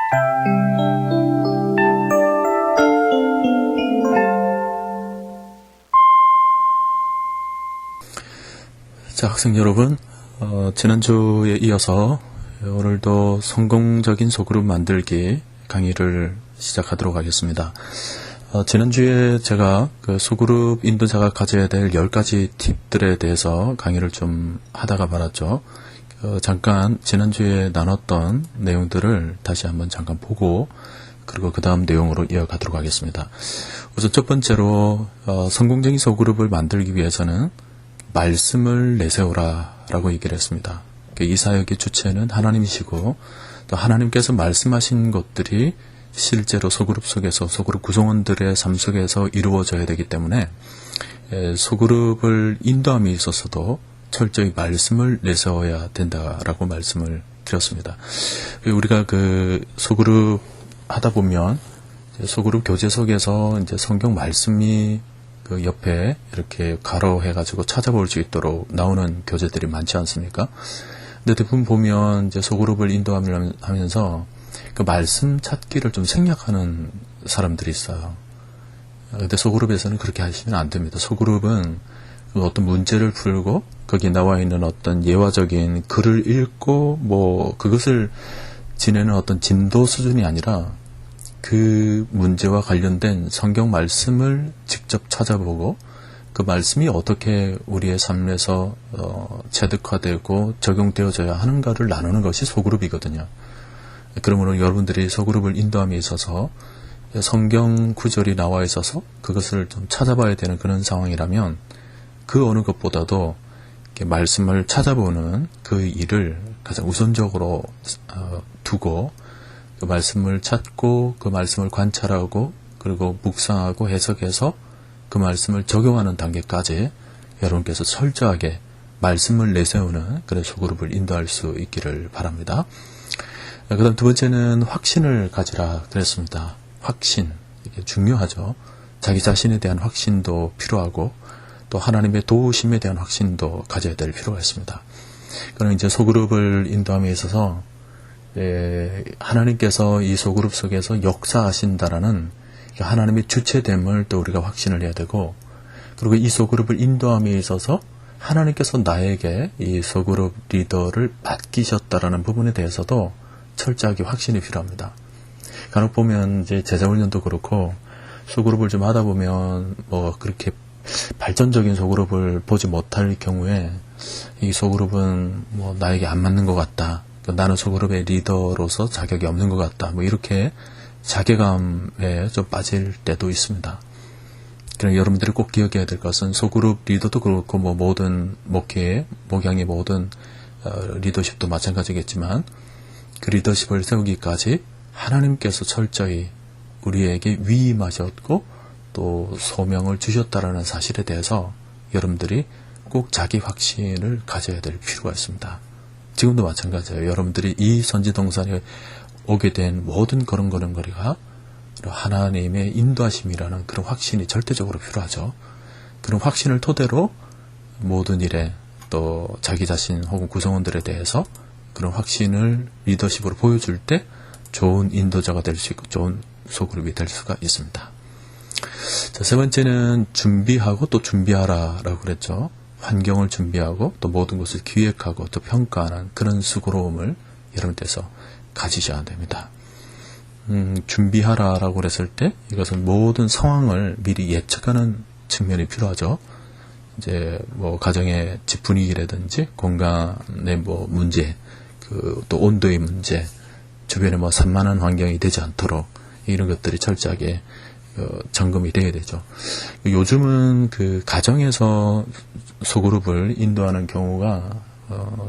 자, 학생 여러분, 지난주에 이어서 오늘도 성공적인 소그룹 만들기 강의를 시작하도록 하겠습니다. 지난주에 제가 그 소그룹 인도자가 가져야 될 10가지 팁들에 대해서 강의를 좀 하다가 말았죠. 잠깐 지난주에 나눴던 내용들을 다시 한번 잠깐 보고 그리고 그 다음 내용으로 이어가도록 하겠습니다. 우선 첫 번째로 성공적인 소그룹을 만들기 위해서는 말씀을 내세우라 라고 얘기를 했습니다. 이 사역의 주체는 하나님이시고 또 하나님께서 말씀하신 것들이 실제로 소그룹 속에서 소그룹 구성원들의 삶 속에서 이루어져야 되기 때문에 소그룹을 인도함에 있어서도 철저히 말씀을 내세워야 된다라고 말씀을 드렸습니다. 우리가 그 소그룹 하다 보면 소그룹 교재 속에서 이제 성경 말씀이 그 옆에 이렇게 가로해가지고 찾아볼 수 있도록 나오는 교재들이 많지 않습니까? 근데 대부분 보면 이제 소그룹을 인도하면서 그 말씀 찾기를 좀 생략하는 사람들이 있어요. 근데 소그룹에서는 그렇게 하시면 안 됩니다. 소그룹은 어떤 문제를 풀고 거기 나와 있는 어떤 예화적인 글을 읽고 뭐 그것을 지내는 어떤 진도 수준이 아니라 그 문제와 관련된 성경 말씀을 직접 찾아보고 그 말씀이 어떻게 우리의 삶에서 체득화되고 적용되어져야 하는가를 나누는 것이 소그룹이거든요. 그러므로 여러분들이 소그룹을 인도함에 있어서 성경 구절이 나와 있어서 그것을 좀 찾아봐야 되는 그런 상황이라면 그 어느 것보다도 말씀을 찾아보는 그 일을 가장 우선적으로 두고 그 말씀을 찾고 그 말씀을 관찰하고 그리고 묵상하고 해석해서 그 말씀을 적용하는 단계까지 여러분께서 철저하게 말씀을 내세우는 그런 소그룹을 인도할 수 있기를 바랍니다. 그 다음 두 번째는 확신을 가지라 그랬습니다. 확신, 이게 중요하죠. 자기 자신에 대한 확신도 필요하고 또 하나님의 도우심에 대한 확신도 가져야 될 필요가 있습니다. 그럼 이제 소그룹을 인도함에 있어서 하나님께서 이 소그룹 속에서 역사하신다라는 하나님의 주체됨을 또 우리가 확신을 해야 되고 그리고 이 소그룹을 인도함에 있어서 하나님께서 나에게 이 소그룹 리더를 맡기셨다라는 부분에 대해서도 철저하게 확신이 필요합니다. 간혹 보면 이제 제자훈련도 그렇고 소그룹을 좀 하다 보면 뭐 그렇게 발전적인 소그룹을 보지 못할 경우에 이 소그룹은 뭐 나에게 안 맞는 것 같다. 나는 소그룹의 리더로서 자격이 없는 것 같다. 뭐 이렇게 자괴감에 좀 빠질 때도 있습니다. 그럼 여러분들이 꼭 기억해야 될 것은 소그룹 리더도 그렇고 뭐 모든 목양의 모든 리더십도 마찬가지겠지만 그 리더십을 세우기까지 하나님께서 철저히 우리에게 위임하셨고 또 소명을 주셨다라는 사실에 대해서 여러분들이 꼭 자기 확신을 가져야 될 필요가 있습니다. 지금도 마찬가지예요. 여러분들이 이 선지동산에 오게 된 모든 걸음걸음거리가 하나님의 인도하심이라는 그런 확신이 절대적으로 필요하죠. 그런 확신을 토대로 모든 일에 또 자기 자신 혹은 구성원들에 대해서 그런 확신을 리더십으로 보여줄 때 좋은 인도자가 될 수 있고 좋은 소그룹이 될 수가 있습니다. 자, 세 번째는 준비하고 또 준비하라 라고 그랬죠. 환경을 준비하고 또 모든 것을 기획하고 또 평가하는 그런 수고로움을 여러분께서 가지셔야 됩니다. 준비하라라고 그랬을 때 이것은 모든 상황을 미리 예측하는 측면이 필요하죠. 이제 뭐 가정의 집 분위기라든지 공간의 뭐 문제, 또 온도의 문제, 주변에 뭐 산만한 환경이 되지 않도록 이런 것들이 철저하게 점검이 돼야 되죠. 요즘은 그 가정에서 소그룹을 인도하는 경우가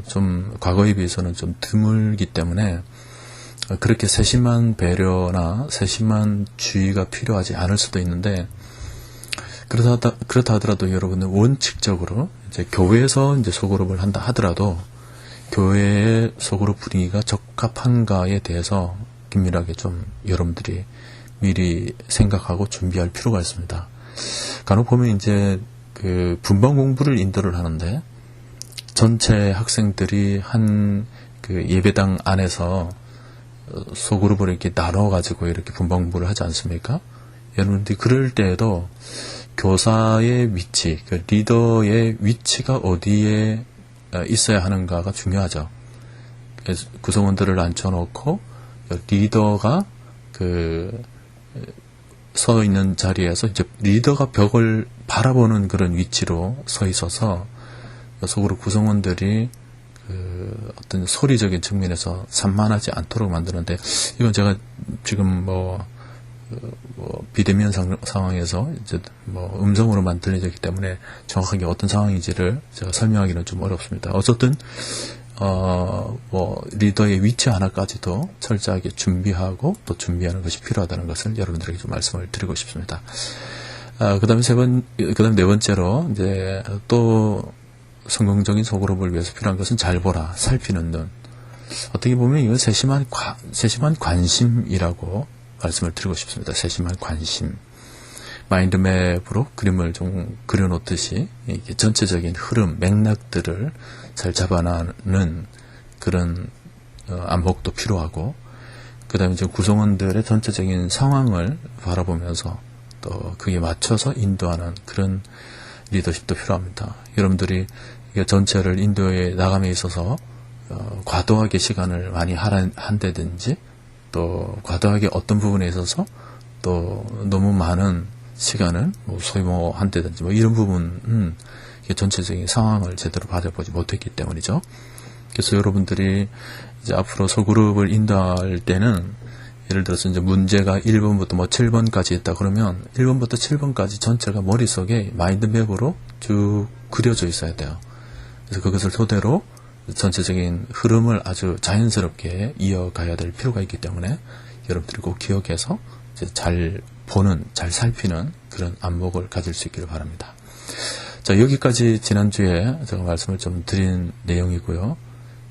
좀 과거에 비해서는 좀 드물기 때문에 그렇게 세심한 배려나 세심한 주의가 필요하지 않을 수도 있는데 그렇다 하더라도 여러분은 원칙적으로 이제 교회에서 이제 소그룹을 한다 하더라도 교회의 소그룹 분위기가 적합한가에 대해서 긴밀하게 좀 여러분들이 미리 생각하고 준비할 필요가 있습니다. 간혹 보면 이제 그 분반 공부를 인도를 하는데 전체 학생들이 한 그 예배당 안에서 소그룹을 이렇게 나눠가지고 이렇게 분방 공부를 하지 않습니까? 여러분들이 그럴 때에도 교사의 위치, 그 리더의 위치가 어디에 있어야 하는가가 중요하죠. 그래서 구성원들을 앉혀놓고 리더가 서 있는 자리에서 이제 리더가 벽을 바라보는 그런 위치로 서 있어서 소그룹 구성원들이 어떤 소리적인 측면에서 산만하지 않도록 만드는데, 이건 제가 지금 비대면 상황에서 이제 음성으로만 들려졌기 때문에 정확하게 어떤 상황인지를 제가 설명하기는 좀 어렵습니다. 어쨌든 리더의 위치 하나까지도 철저하게 준비하고 또 준비하는 것이 필요하다는 것을 여러분들에게 좀 말씀을 드리고 싶습니다. 그다음에 네 번째로 이제 또 성공적인 소그룹을 위해서 필요한 것은 잘 보라, 살피는 눈. 어떻게 보면 이건 세심한 관심이라고 말씀을 드리고 싶습니다. 세심한 관심. 마인드맵으로 그림을 좀 그려놓듯이 이게 전체적인 흐름, 맥락들을 잘 잡아나는 그런 안목도 필요하고, 그 다음에 이제 구성원들의 전체적인 상황을 바라보면서 또 그게 맞춰서 인도하는 그런 리더십도 필요합니다. 여러분들이 전체를 인도에 나감에 있어서 과도하게 시간을 많이 한다든지, 또 과도하게 어떤 부분에 있어서 또 너무 많은 시간을 소모한다든지 이런 부분은 전체적인 상황을 제대로 바라보지 못했기 때문이죠. 그래서 여러분들이 이제 앞으로 소그룹을 인도할 때는 예를 들어서 이제 문제가 1번부터 7번까지 있다 그러면 1번부터 7번까지 전체가 머릿속에 마인드맵으로 쭉 그려져 있어야 돼요. 그래서 그것을 토대로 전체적인 흐름을 아주 자연스럽게 이어가야 될 필요가 있기 때문에 여러분들이 꼭 기억해서 이제 잘 보는, 잘 살피는 그런 안목을 가질 수 있기를 바랍니다. 자, 여기까지 지난주에 제가 말씀을 좀 드린 내용이고요.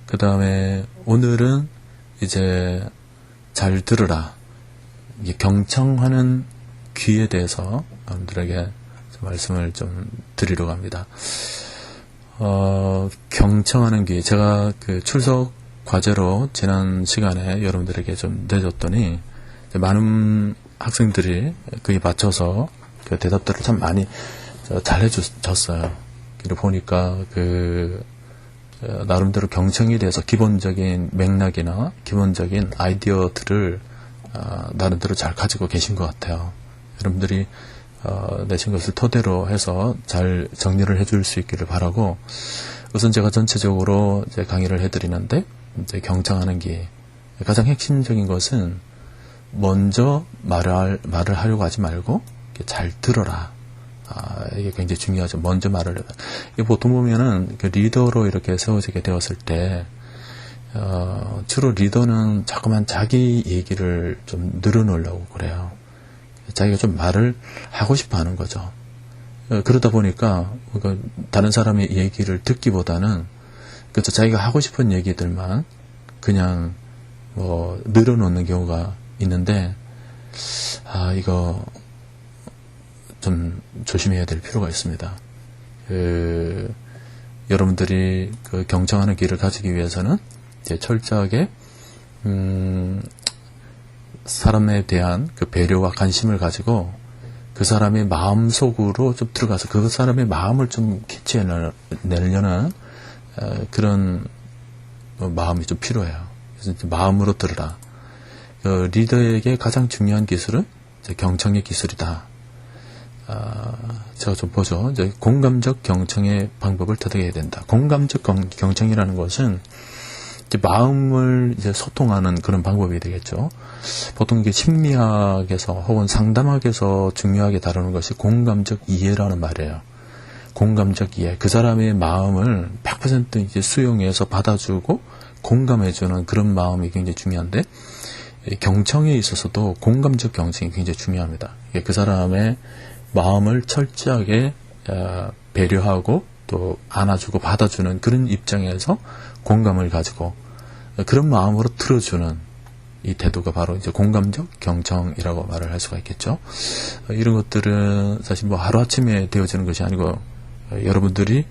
그 다음에 오늘은 이제 잘 들으라, 경청하는 귀에 대해서 여러분들에게 말씀을 좀 드리려고 합니다. 경청하는 귀, 제가 출석 과제로 지난 시간에 여러분들에게 좀 내줬더니 많은 학생들이 그에 맞춰서 대답들을 참 많이 잘 해줬어요. 보니까 나름대로 경청에 대해서 기본적인 맥락이나 기본적인 아이디어들을 나름대로 잘 가지고 계신 것 같아요. 여러분들이 내신 것을 토대로 해서 잘 정리를 해줄 수 있기를 바라고, 우선 제가 전체적으로 이제 강의를 해드리는데, 이제 경청하는 게 가장 핵심적인 것은 먼저 말을 하려고 하지 말고 잘 들어라. 이게 굉장히 중요하죠. 먼저 말을 해라. 이게 보통 보면은 리더로 이렇게 세워지게 되었을 때 주로 리더는 자꾸만 자기 얘기를 좀 늘어놓으려고 그래요. 자기가 좀 말을 하고 싶어 하는 거죠. 그러다 보니까 다른 사람의 얘기를 듣기보다는 그래서 자기가 하고 싶은 얘기들만 그냥 늘어놓는 경우가 있는데, 이거 좀 조심해야 될 필요가 있습니다. 여러분들이 경청하는 귀를 가지기 위해서는 이제 철저하게 사람에 대한 배려와 관심을 가지고 그 사람의 마음 속으로 좀 들어가서 그 사람의 마음을 좀 캐치해내려는 그런 마음이 좀 필요해요. 그래서 마음으로 들으라. 리더에게 가장 중요한 기술은 이제 경청의 기술이다. 제가 좀 보죠. 이제 공감적 경청의 방법을 터득해야 된다. 공감적 경청이라는 것은 이제 마음을 이제 소통하는 그런 방법이 되겠죠. 보통 이게 심리학에서 혹은 상담학에서 중요하게 다루는 것이 공감적 이해라는 말이에요. 공감적 이해. 그 사람의 마음을 100% 이제 수용해서 받아주고 공감해주는 그런 마음이 굉장히 중요한데, 경청에 있어서도 공감적 경청이 굉장히 중요합니다. 그 사람의 마음을 철저하게 배려하고 또 안아주고 받아주는 그런 입장에서 공감을 가지고 그런 마음으로 들어주는 이 태도가 바로 이제 공감적 경청이라고 말을 할 수가 있겠죠. 이런 것들은 사실 하루아침에 되어지는 것이 아니고 여러분들이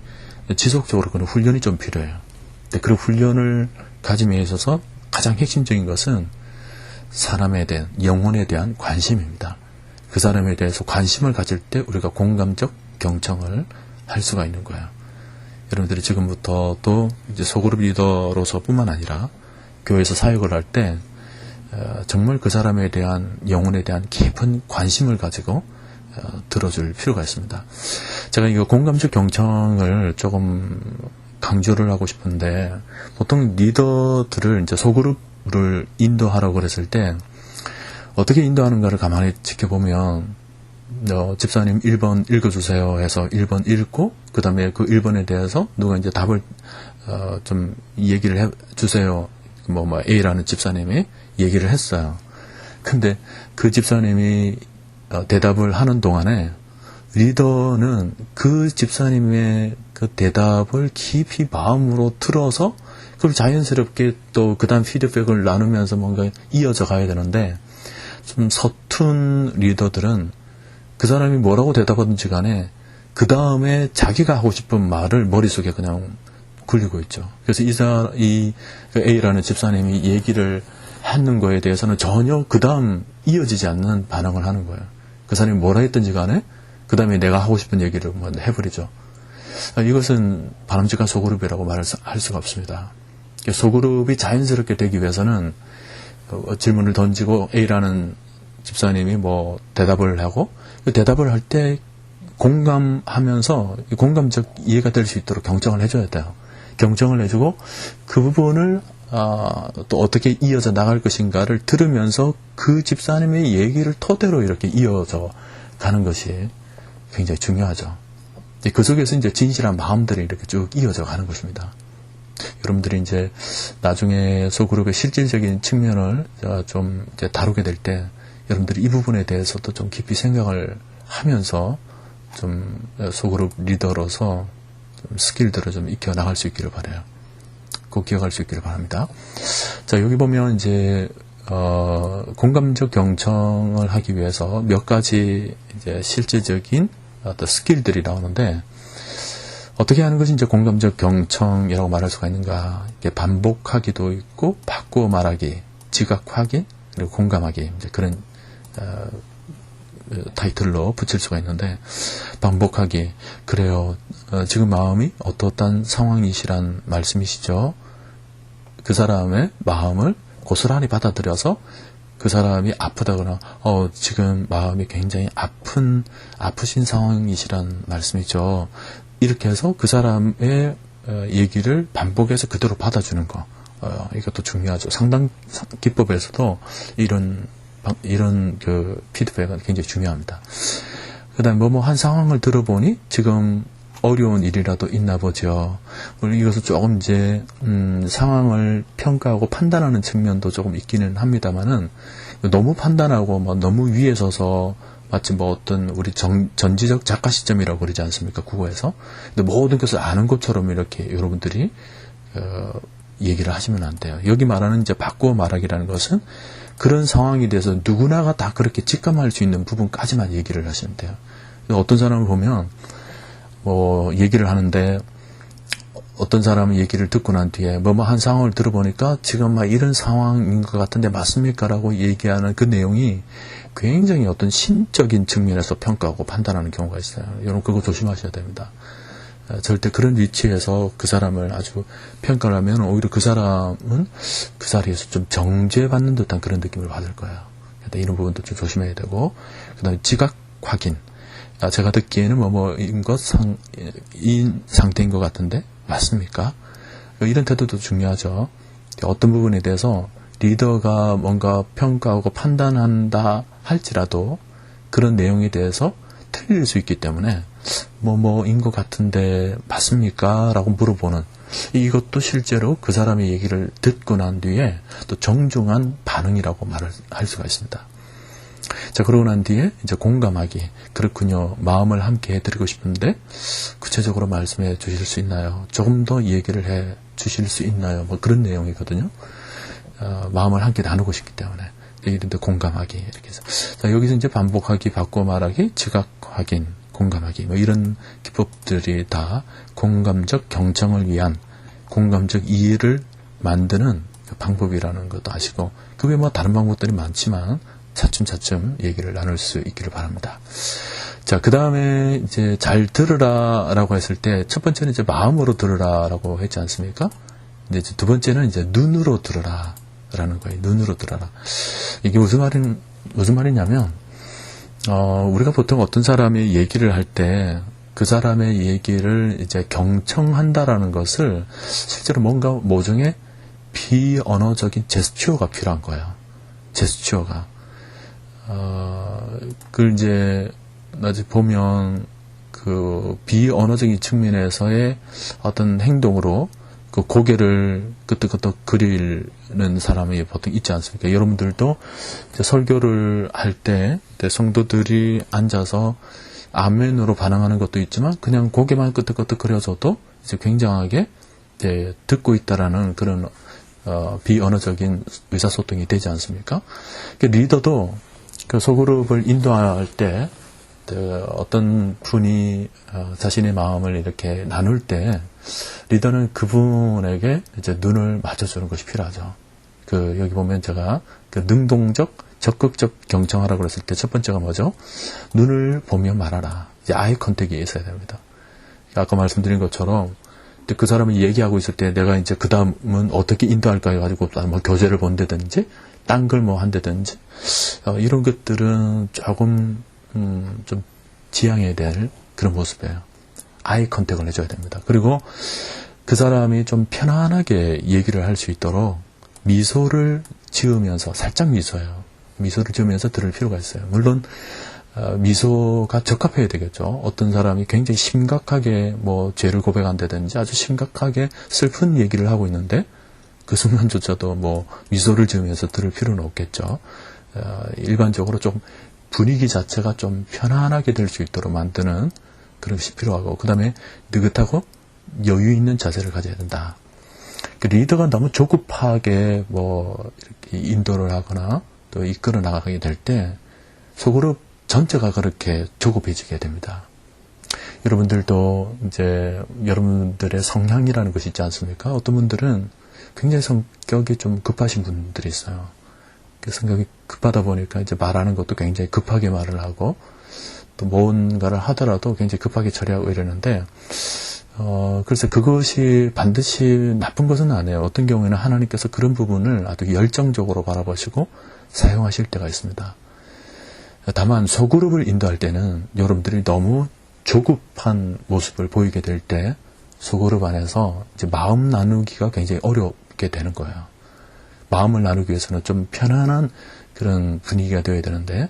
지속적으로 그런 훈련이 좀 필요해요. 근데 그런 훈련을 가짐에 있어서 가장 핵심적인 것은 사람에 대한, 영혼에 대한 관심입니다. 그 사람에 대해서 관심을 가질 때 우리가 공감적 경청을 할 수가 있는 거예요. 여러분들이 지금부터 또 이제 소그룹 리더로서 뿐만 아니라 교회에서 사역을 할 때 정말 그 사람에 대한, 영혼에 대한 깊은 관심을 가지고 들어줄 필요가 있습니다. 제가 이거 공감적 경청을 조금 강조를 하고 싶은데, 보통 리더들을 이제 소그룹을 인도하라고 그랬을 때 어떻게 인도하는가를 가만히 지켜보면, 집사님 1번 읽어주세요 해서 1번 읽고, 그 다음에 그 1번에 대해서 누가 이제 답을 좀 얘기를 해주세요. A라는 집사님이 얘기를 했어요. 근데 그 집사님이 대답을 하는 동안에 리더는 그 집사님의 그 대답을 깊이 마음으로 들어서 그걸 자연스럽게 또 그 다음 피드백을 나누면서 뭔가 이어져 가야 되는데, 좀 서툰 리더들은 그 사람이 뭐라고 대답하든지 간에 그 다음에 자기가 하고 싶은 말을 머릿속에 그냥 굴리고 있죠. 그래서 이 A라는 집사님이 얘기를 하는 거에 대해서는 전혀 그 다음 이어지지 않는 반응을 하는 거예요. 그 사람이 뭐라 했든지 간에 그 다음에 내가 하고 싶은 얘기를 해버리죠. 이것은 바람직한 소그룹이라고 말할 수가 없습니다. 소그룹이 자연스럽게 되기 위해서는 질문을 던지고 A라는 집사님이 대답을 하고, 그 대답을 할 때 공감하면서 공감적 이해가 될 수 있도록 경청을 해줘야 돼요. 경청을 해주고 그 부분을 또 어떻게 이어져 나갈 것인가를 들으면서 그 집사님의 얘기를 토대로 이렇게 이어져 가는 것이 굉장히 중요하죠. 그 속에서 이제 진실한 마음들이 이렇게 쭉 이어져 가는 것입니다. 여러분들이 이제 나중에 소그룹의 실질적인 측면을 좀 이제 다루게 될 때, 여러분들이 이 부분에 대해서도 좀 깊이 생각을 하면서 좀 소그룹 리더로서 좀 스킬들을 좀 익혀 나갈 수 있기를 바라요. 꼭 기억할 수 있기를 바랍니다. 자, 여기 보면 이제 공감적 경청을 하기 위해서 몇 가지 이제 실질적인 어떤 스킬들이 나오는데, 어떻게 하는 것이 이제 공감적 경청이라고 말할 수가 있는가? 이게 반복하기도 있고, 바꾸어 말하기, 지각 확인, 그리고 공감하기, 이제 그런 타이틀로 붙일 수가 있는데, 반복하기, 그래요. 지금 마음이 어떠한 상황이시란 말씀이시죠? 그 사람의 마음을 고스란히 받아들여서 그 사람이 아프다거나 지금 마음이 굉장히 아프신 상황이시란 말씀이죠. 이렇게 해서 그 사람의 얘기를 반복해서 그대로 받아주는 거, 이것도 중요하죠. 상당 기법에서도 이런 그 피드백은 굉장히 중요합니다. 그 다음에 한 상황을 들어보니 지금 어려운 일이라도 있나 보죠. 물론 이것은 조금 이제 상황을 평가하고 판단하는 측면도 조금 있기는 합니다만은, 너무 판단하고 너무 위에 서서 마치 어떤 우리 전지적 작가 시점이라고 그러지 않습니까? 국어에서. 근데 모든 것을 아는 것처럼 이렇게 여러분들이 얘기를 하시면 안 돼요. 여기 말하는 이제 바꾸어 말하기라는 것은 그런 상황에 대해서 누구나가 다 그렇게 직감할 수 있는 부분까지만 얘기를 하시면 돼요. 어떤 사람을 보면 얘기를 하는데, 어떤 사람은 얘기를 듣고 난 뒤에 한 상황을 들어보니까 지금 이런 상황인 것 같은데 맞습니까? 라고 얘기하는 그 내용이 굉장히 어떤 신적인 측면에서 평가하고 판단하는 경우가 있어요. 여러분 그거 조심하셔야 됩니다. 절대 그런 위치에서 그 사람을 아주 평가를 하면 오히려 그 사람은 그 자리에서 좀 정죄받는 듯한 그런 느낌을 받을 거예요. 이런 부분도 좀 조심해야 되고, 그 다음에 지각 확인. 제가 듣기에는 이 상태인 것 같은데 맞습니까? 이런 태도도 중요하죠. 어떤 부분에 대해서 리더가 뭔가 평가하고 판단한다 할지라도 그런 내용에 대해서 틀릴 수 있기 때문에 뭐인 것 같은데 맞습니까? 라고 물어보는, 이것도 실제로 그 사람의 얘기를 듣고 난 뒤에 또 정중한 반응이라고 할 수가 있습니다. 자, 그러고 난 뒤에 이제 공감하기. 그렇군요. 마음을 함께 해드리고 싶은데 구체적으로 말씀해 주실 수 있나요? 조금 더 얘기를 해 주실 수 있나요? 그런 내용이거든요. 마음을 함께 나누고 싶기 때문에. 이런데 공감하기. 이렇게 해서. 자, 여기서 이제 반복하기, 바꿔 말하기, 지각 확인, 공감하기. 이런 기법들이 다 공감적 경청을 위한, 공감적 이해를 만드는 방법이라는 것도 아시고, 그 외에 뭐 다른 방법들이 많지만 차츰차츰 얘기를 나눌 수 있기를 바랍니다. 자, 그 다음에 이제 잘 들으라라고 했을 때 첫 번째는 이제 마음으로 들으라라고 했지 않습니까? 근데 이제 두 번째는 이제 눈으로 들으라라는 거예요. 눈으로 들어라. 이게 무슨 말이냐면, 우리가 보통 어떤 사람이 얘기를 할 때 그 사람의 얘기를 이제 경청한다라는 것을 실제로 뭔가 모종의 비언어적인 제스처가 필요한 거예요. 제스처가. 그걸 이제 나중에 보면 그 비언어적인 측면에서의 어떤 행동으로 그 고개를 끄덕끄덕 그리는 사람이 보통 있지 않습니까? 여러분들도 이제 설교를 할 때 성도들이 앉아서 아멘으로 반응하는 것도 있지만 그냥 고개만 끄덕끄덕 그려줘도 이제 굉장하게 이제 듣고 있다라는 그런 비언어적인 의사소통이 되지 않습니까? 리더도 그 소그룹을 인도할 때 어떤 분이 자신의 마음을 이렇게 나눌 때 리더는 그분에게 이제 눈을 맞춰주는 것이 필요하죠. 여기 보면 제가 그 능동적, 적극적 경청하라고 그랬을 때 첫 번째가 뭐죠? 눈을 보며 말하라. 이제 아이 컨택이 있어야 됩니다. 아까 말씀드린 것처럼 그 사람이 얘기하고 있을 때 내가 이제 그 다음은 어떻게 인도할까 해가지고 뭐 교재를 본다든지 딴 걸 뭐 한다든지 이런 것들은 조금 좀 지양해야 될 그런 모습이에요. 아이 컨택을 해줘야 됩니다. 그리고 그 사람이 좀 편안하게 얘기를 할 수 있도록 미소를 지으면서, 살짝 미소를 지으면서 들을 필요가 있어요. 물론 미소가 적합해야 되겠죠. 어떤 사람이 굉장히 심각하게 뭐 죄를 고백한다든지 아주 심각하게 슬픈 얘기를 하고 있는데 그 순간조차도 뭐 미소를 지으면서 들을 필요는 없겠죠. 일반적으로 좀 분위기 자체가 좀 편안하게 될 수 있도록 만드는 그런 것이 필요하고, 그 다음에 느긋하고 여유 있는 자세를 가져야 된다. 리더가 너무 조급하게 뭐 이렇게 인도를 하거나 또 이끌어 나가게 될 때 소그룹 전체가 그렇게 조급해지게 됩니다. 여러분들도 이제 여러분들의 성향이라는 것이 있지 않습니까? 어떤 분들은 굉장히 성격이 좀 급하신 분들이 있어요. 성격이 급하다 보니까 이제 말하는 것도 굉장히 급하게 말을 하고 또 뭔가를 하더라도 굉장히 급하게 처리하고 이러는데 그래서 그것이 반드시 나쁜 것은 아니에요. 어떤 경우에는 하나님께서 그런 부분을 아주 열정적으로 바라보시고 사용하실 때가 있습니다. 다만 소그룹을 인도할 때는 여러분들이 너무 조급한 모습을 보이게 될 때 소그룹 안에서 이제 마음 나누기가 굉장히 어렵게 되는 거예요. 마음을 나누기 위해서는 좀 편안한 그런 분위기가 되어야 되는데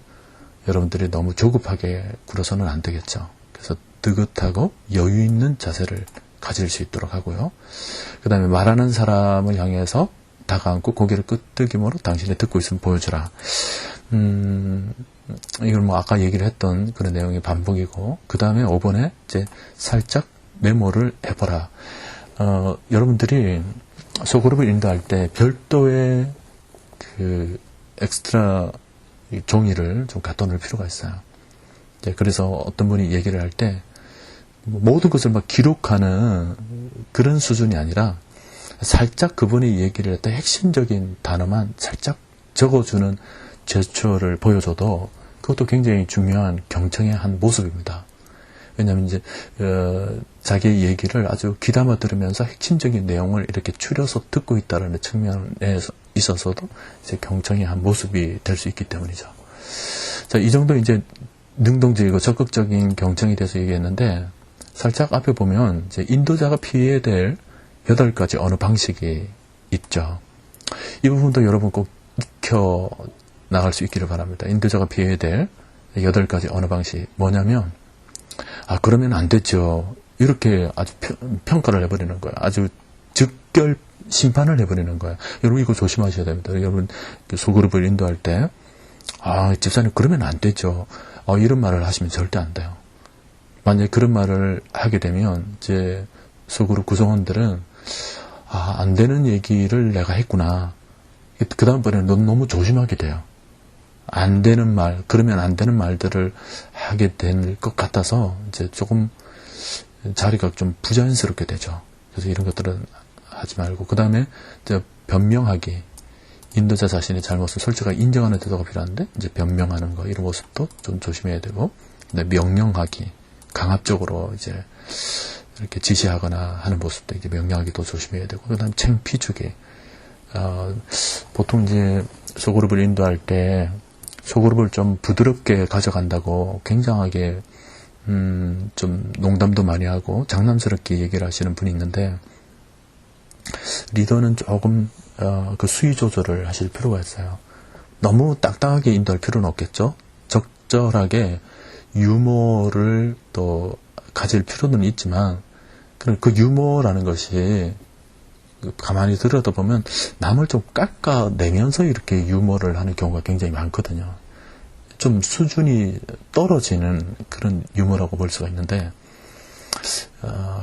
여러분들이 너무 조급하게 굴어서는 안 되겠죠. 그래서 느긋하고 여유 있는 자세를 가질 수 있도록 하고요. 그 다음에 말하는 사람을 향해서 다가앉고 고개를 끄덕임으로 당신이 듣고 있으면 보여주라. 이걸 뭐 아까 얘기를 했던 그런 내용의 반복이고, 그 다음에 5번에 이제 살짝 메모를 해보라. 여러분들이 소그룹을 인도할 때 별도의 그 엑스트라 종이를 좀 갖다 놓을 필요가 있어요. 그래서 어떤 분이 얘기를 할 때 모든 것을 막 기록하는 그런 수준이 아니라 살짝 그분이 얘기를 했던 핵심적인 단어만 살짝 적어주는 제스처를 보여줘도 그것도 굉장히 중요한 경청의 한 모습입니다. 왜냐하면 이제 자기의 얘기를 아주 귀담아 들으면서 핵심적인 내용을 이렇게 추려서 듣고 있다는 측면에 있어서도 이제 경청의 한 모습이 될 수 있기 때문이죠. 자, 이 정도 이제 능동적이고 적극적인 경청에 대해서 얘기했는데, 살짝 앞에 보면 이제 인도자가 피해야 될 8가지 언어 방식이 있죠. 이 부분도 여러분 꼭 익혀 나갈 수 있기를 바랍니다. 인도자가 피해야 될 8가지 언어 방식이 뭐냐면, 그러면 안 됐죠. 이렇게 아주 평가를 해버리는 거예요. 아주 즉결 심판을 해버리는 거예요. 여러분 이거 조심하셔야 됩니다. 여러분 소그룹을 인도할 때, 집사님 그러면 안 되죠. 이런 말을 하시면 절대 안 돼요. 만약에 그런 말을 하게 되면 이제 소그룹 구성원들은 안 되는 얘기를 내가 했구나. 그 다음번에는 너무 조심하게 돼요. 안 되는 말, 그러면 안 되는 말들을 하게 될 것 같아서 이제 조금 자리가 좀 부자연스럽게 되죠. 그래서 이런 것들은 하지 말고, 그 다음에 이제 변명하기, 인도자 자신의 잘못을 솔직하게 인정하는 태도가 필요한데 이제 변명하는 거 이런 모습도 좀 조심해야 되고, 명령하기, 강압적으로 이제 이렇게 지시하거나 하는 모습도 이제 명령하기도 조심해야 되고, 그다음 챙피 주기. 보통 이제 소그룹을 인도할 때 소그룹을 좀 부드럽게 가져간다고 굉장하게 좀 농담도 많이 하고 장난스럽게 얘기를 하시는 분이 있는데, 리더는 조금 그 수위 조절을 하실 필요가 있어요. 너무 딱딱하게 인도할 필요는 없겠죠. 적절하게 유머를 또 가질 필요는 있지만, 그 유머라는 것이 가만히 들여다보면 남을 좀 깎아내면서 이렇게 유머를 하는 경우가 굉장히 많거든요. 좀 수준이 떨어지는 그런 유머라고 볼 수가 있는데,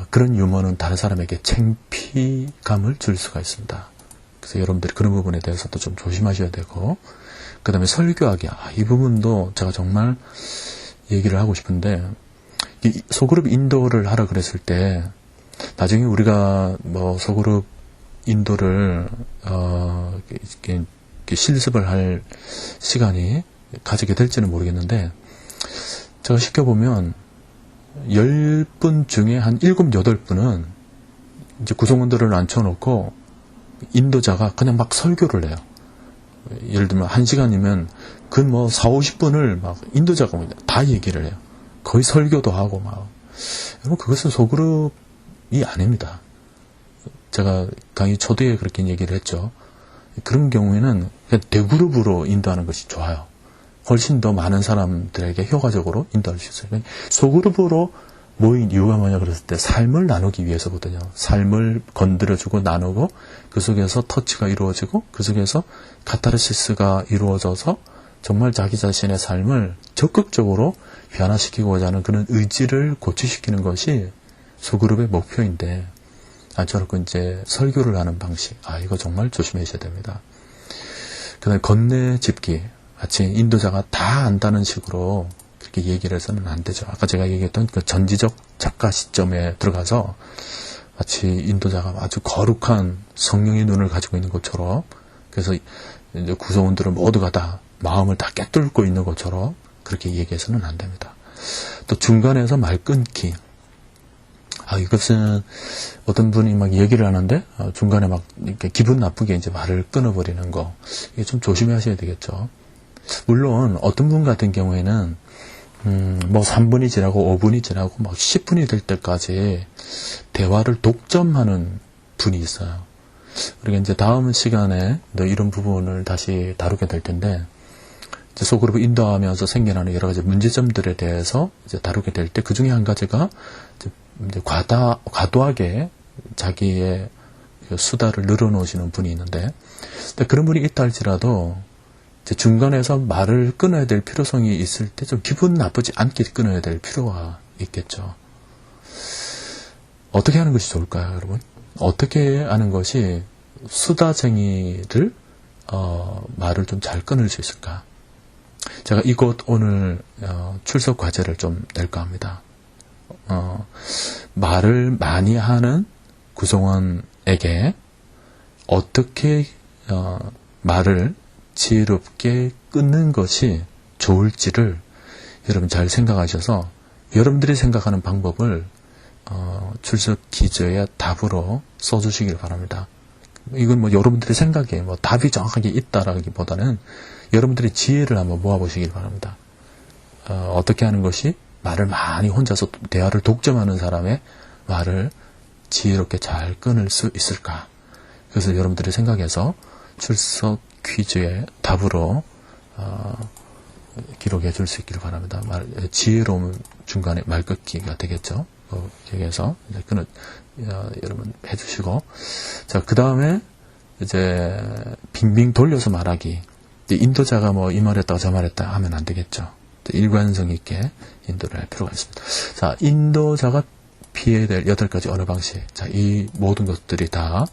그런 유머는 다른 사람에게 창피감을 줄 수가 있습니다. 그래서 여러분들이 그런 부분에 대해서도 좀 조심하셔야 되고, 그 다음에 설교하기. 이 부분도 제가 정말 얘기를 하고 싶은데, 이 소그룹 인도를 하라 그랬을 때, 나중에 우리가 뭐 소그룹 인도를 이렇게 실습을 할 시간이 가지게 될지는 모르겠는데, 제가 시켜보면 10분 중에 한 7, 8분은 이제 구성원들을 앉혀놓고 인도자가 그냥 막 설교를 해요. 예를 들면 1시간이면 그 뭐 4, 50분을 막 인도자가 다 얘기를 해요. 거의 설교도 하고 막. 여러분, 그것은 소그룹이 아닙니다. 제가 강의 초대에 그렇게 얘기를 했죠. 그런 경우에는 그냥 대그룹으로 인도하는 것이 좋아요. 훨씬 더 많은 사람들에게 효과적으로 인도할 수 있어요. 소그룹으로 모인 이유가 뭐냐 그랬을 때, 삶을 나누기 위해서거든요. 삶을 건드려주고 나누고, 그 속에서 터치가 이루어지고, 그 속에서 카타르시스가 이루어져서 정말 자기 자신의 삶을 적극적으로 변화시키고자 하는 그런 의지를 고취시키는 것이 소그룹의 목표인데, 저렇게 이제 설교를 하는 방식, 이거 정말 조심하셔야 됩니다. 그 다음에 건네 짚기. 마치 인도자가 다 안다는 식으로 그렇게 얘기를 해서는 안 되죠. 아까 제가 얘기했던 그 전지적 작가 시점에 들어가서 마치 인도자가 아주 거룩한 성령의 눈을 가지고 있는 것처럼, 그래서 이제 구성원들은 모두가 다 마음을 다 꿰뚫고 있는 것처럼 그렇게 얘기해서는 안 됩니다. 또 중간에서 말 끊기. 이것은 어떤 분이 막 얘기를 하는데 중간에 막 이렇게 기분 나쁘게 이제 말을 끊어버리는 거, 이게 좀 조심하셔야 되겠죠. 물론 어떤 분 같은 경우에는 뭐 3분이 지나고 5분이 지나고 막 10분이 될 때까지 대화를 독점하는 분이 있어요. 그러니까 이제 다음 시간에 이런 부분을 다시 다루게 될 텐데, 이제 소그룹을 인도하면서 생겨나는 여러 가지 문제점들에 대해서 이제 다루게 될 때, 그 중에 한 가지가 이제 과도하게 자기의 수다를 늘어놓으시는 분이 있는데, 그런 분이 있다 할지라도 이제 중간에서 말을 끊어야 될 필요성이 있을 때 좀 기분 나쁘지 않게 끊어야 될 필요가 있겠죠. 어떻게 하는 것이 좋을까요, 여러분? 어떻게 하는 것이 수다쟁이를 말을 좀 잘 끊을 수 있을까? 제가 이곳 오늘 출석 과제를 좀 낼까 합니다. 말을 많이 하는 구성원에게 어떻게 말을 지혜롭게 끊는 것이 좋을지를 여러분 잘 생각하셔서 여러분들이 생각하는 방법을 출석 퀴즈의 답으로 써주시길 바랍니다. 이건 뭐 여러분들의 생각에 뭐 답이 정확하게 있다라기보다는 여러분들의 지혜를 한번 모아보시길 바랍니다. 어떻게 하는 것이 말을 많이 혼자서 대화를 독점하는 사람의 말을 지혜롭게 잘 끊을 수 있을까? 그래서 여러분들의 생각에서 출석 퀴즈의 답으로 기록해 줄 수 있기를 바랍니다. 지혜로운 중간에 말 끊기가 되겠죠. 기억해서 여러분 해주시고, 자, 그 다음에 이제 빙빙 돌려서 말하기. 인도자가 뭐 이 말했다가 저 말했다 하면 안 되겠죠. 일관성 있게 인도를 할 필요가 있습니다. 자, 인도자가 피해야 될 8가지 언어 방식. 자, 이 모든 것들이 다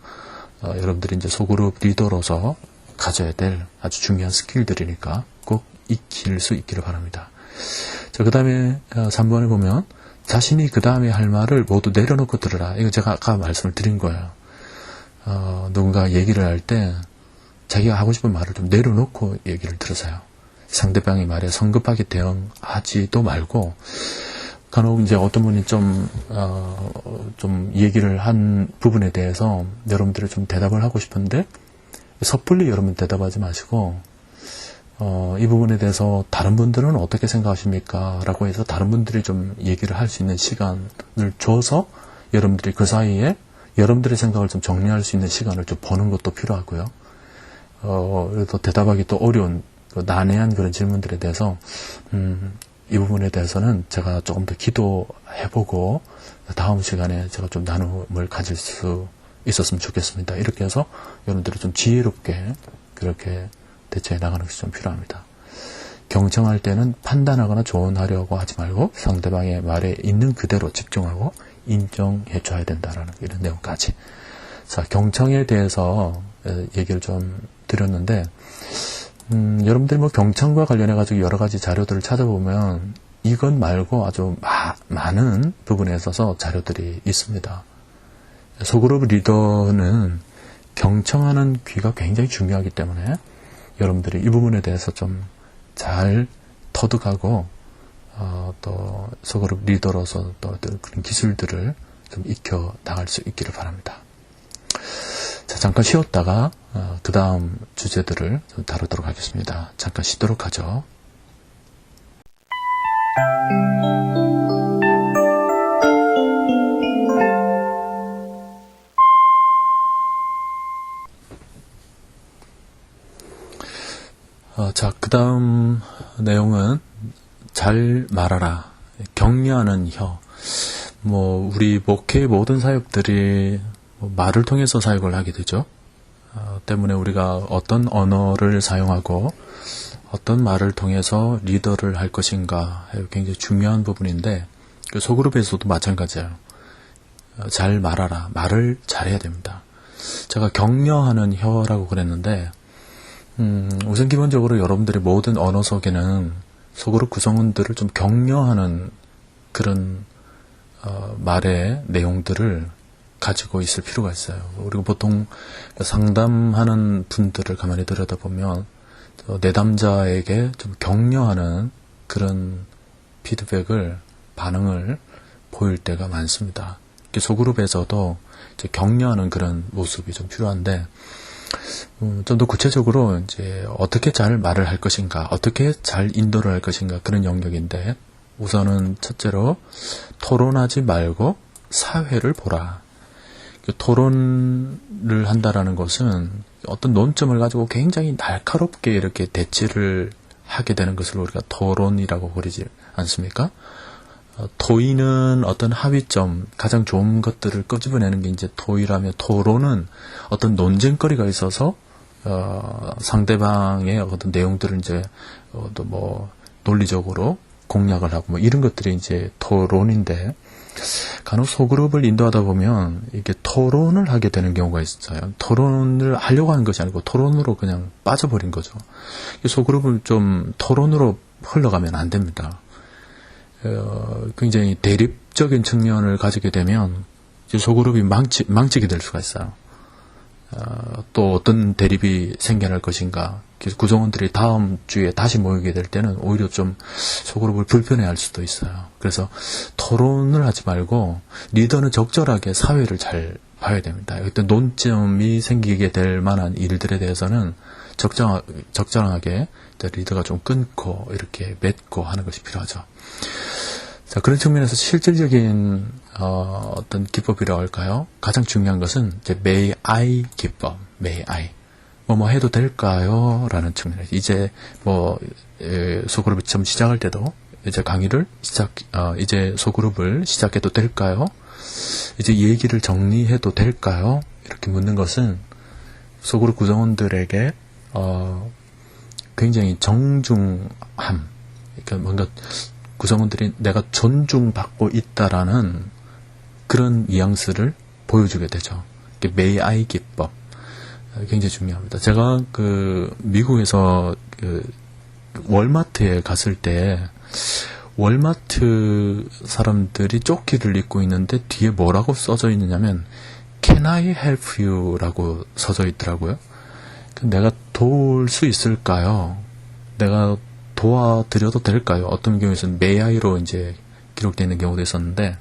여러분들이 이제 소그룹 리더로서 가져야 될 아주 중요한 스킬들이니까 꼭 익힐 수 있기를 바랍니다. 자, 그 다음에 3번에 보면 자신이 그 다음에 할 말을 모두 내려놓고 들으라. 이거 제가 아까 말씀을 드린 거예요. 누군가 얘기를 할 때 자기가 하고 싶은 말을 좀 내려놓고 얘기를 들으세요. 상대방의 말에 성급하게 대응하지도 말고, 간혹 이제 어떤 분이 좀 얘기를 한 부분에 대해서 여러분들이 좀 대답을 하고 싶은데, 섣불리 여러분 대답하지 마시고, 이 부분에 대해서 다른 분들은 어떻게 생각하십니까? 라고 해서 다른 분들이 좀 얘기를 할 수 있는 시간을 줘서 여러분들이 그 사이에 여러분들의 생각을 좀 정리할 수 있는 시간을 좀 보는 것도 필요하고요. 또 대답하기 또 어려운, 난해한 그런 질문들에 대해서, 이 부분에 대해서는 제가 조금 더 기도해보고, 다음 시간에 제가 좀 나눔을 가질 수 있었으면 좋겠습니다. 이렇게 해서 여러분들이 좀 지혜롭게 그렇게 대처해 나가는 것이 좀 필요합니다. 경청할 때는 판단하거나 조언하려고 하지 말고 상대방의 말에 있는 그대로 집중하고 인정해 줘야 된다라는 이런 내용까지. 자, 경청에 대해서 얘기를 좀 드렸는데, 여러분들이 뭐 경청과 관련해 가지고 여러 가지 자료들을 찾아보면 이것 말고 아주 많은 부분에 있어서 자료들이 있습니다. 소그룹 리더는 경청하는 귀가 굉장히 중요하기 때문에 여러분들이 이 부분에 대해서 좀 잘 터득하고, 또 소그룹 리더로서 또 그런 기술들을 좀 익혀 나갈 수 있기를 바랍니다. 자, 잠깐 쉬었다가 그 다음 주제들을 좀 다루도록 하겠습니다. 잠깐 쉬도록 하죠. 자, 그 다음 내용은 잘 말하라. 격려하는 혀. 우리 목회의 모든 사역들이 말을 통해서 사역을 하게 되죠. 때문에 우리가 어떤 언어를 사용하고 어떤 말을 통해서 리더를 할 것인가 굉장히 중요한 부분인데, 그 소그룹에서도 마찬가지예요. 잘 말하라. 말을 잘해야 됩니다. 제가 격려하는 혀라고 그랬는데, 우선 기본적으로 여러분들의 모든 언어 속에는 소그룹 구성원들을 좀 격려하는 그런 말의 내용들을 가지고 있을 필요가 있어요. 그리고 보통 상담하는 분들을 가만히 들여다보면 내담자에게 좀 격려하는 그런 피드백을, 반응을 보일 때가 많습니다. 소그룹에서도 이제 격려하는 그런 모습이 좀 필요한데, 좀 더 구체적으로 이제 어떻게 잘 말을 할 것인가, 어떻게 잘 인도를 할 것인가, 그런 영역인데, 우선은 첫째로 토론하지 말고 사회를 보라. 토론을 한다라는 것은 어떤 논점을 가지고 굉장히 날카롭게 이렇게 대치를 하게 되는 것을 우리가 토론이라고 부르지 않습니까? 토의는 어떤 합의점, 가장 좋은 것들을 끄집어내는 게 이제 토의라면, 토론은 어떤 논쟁거리가 있어서 상대방의 어떤 내용들을 이제 또 뭐 논리적으로 공략을 하고 이런 것들이 이제 토론인데, 간혹 소그룹을 인도하다 보면 이게 토론을 하게 되는 경우가 있어요. 토론을 하려고 하는 것이 아니고 토론으로 그냥 빠져버린 거죠. 소그룹을 좀 토론으로 흘러가면 안 됩니다. 굉장히 대립적인 측면을 가지게 되면 이제 소그룹이 망치게 될 수가 있어요. 또 어떤 대립이 생겨날 것인가. 그래서 구성원들이 다음 주에 다시 모이게 될 때는 오히려 좀 소그룹을 불편해할 수도 있어요. 그래서 토론을 하지 말고 리더는 적절하게 사회를 잘 봐야 됩니다. 어떤 논점이 생기게 될 만한 일들에 대해서는 적절하게 리더가 좀 끊고 이렇게 맺고 하는 것이 필요하죠. 자, 그런 측면에서 실질적인 어떤 기법이라고 할까요? 가장 중요한 것은 이제 May I 기법, May I. 뭐 해도 될까요? 라는 측면에서 이제 소그룹이 처음 시작할 때도 이제 강의를 이제 소그룹을 시작해도 될까요? 이제 얘기를 정리해도 될까요? 이렇게 묻는 것은 소그룹 구성원들에게 굉장히 정중함, 그러니까 뭔가 구성원들이 내가 존중받고 있다라는 그런 뉘앙스를 보여주게 되죠. May I 기법 굉장히 중요합니다. 제가 미국에서 월마트에 갔을 때 월마트 사람들이 조끼를 입고 있는데 뒤에 뭐라고 써져 있느냐면 Can I help you? 라고 써져 있더라고요. 내가 도울 수 있을까요? 내가 도와드려도 될까요? 어떤 경우에서는 may I로 이제 기록되어 있는 경우도 있었는데,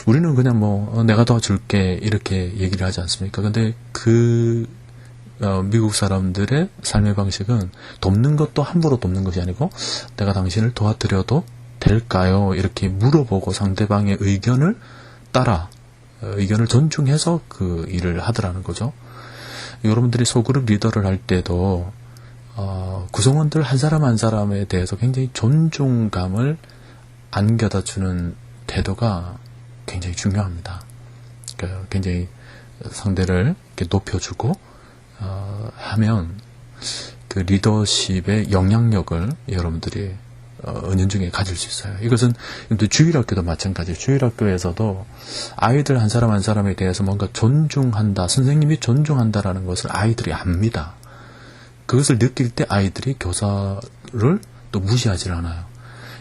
우리는 그냥 내가 도와줄게, 이렇게 얘기를 하지 않습니까? 근데 미국 사람들의 삶의 방식은 돕는 것도 함부로 돕는 것이 아니고, 내가 당신을 도와드려도 될까요? 이렇게 물어보고 상대방의 의견을 따라, 의견을 존중해서 그 일을 하더라는 거죠. 여러분들이 소그룹 리더를 할 때도 구성원들 한 사람 한 사람에 대해서 굉장히 존중감을 안겨다 주는 태도가 굉장히 중요합니다. 그러니까 굉장히 상대를 이렇게 높여주고 하면 그 리더십의 영향력을 여러분들이 은연중에 가질 수 있어요. 이것은 주일학교도 마찬가지예요. 주일학교에서도 아이들 한 사람 한 사람에 대해서 뭔가 존중한다, 선생님이 존중한다라는 것을 아이들이 압니다. 그것을 느낄 때 아이들이 교사를 또 무시하지 않아요.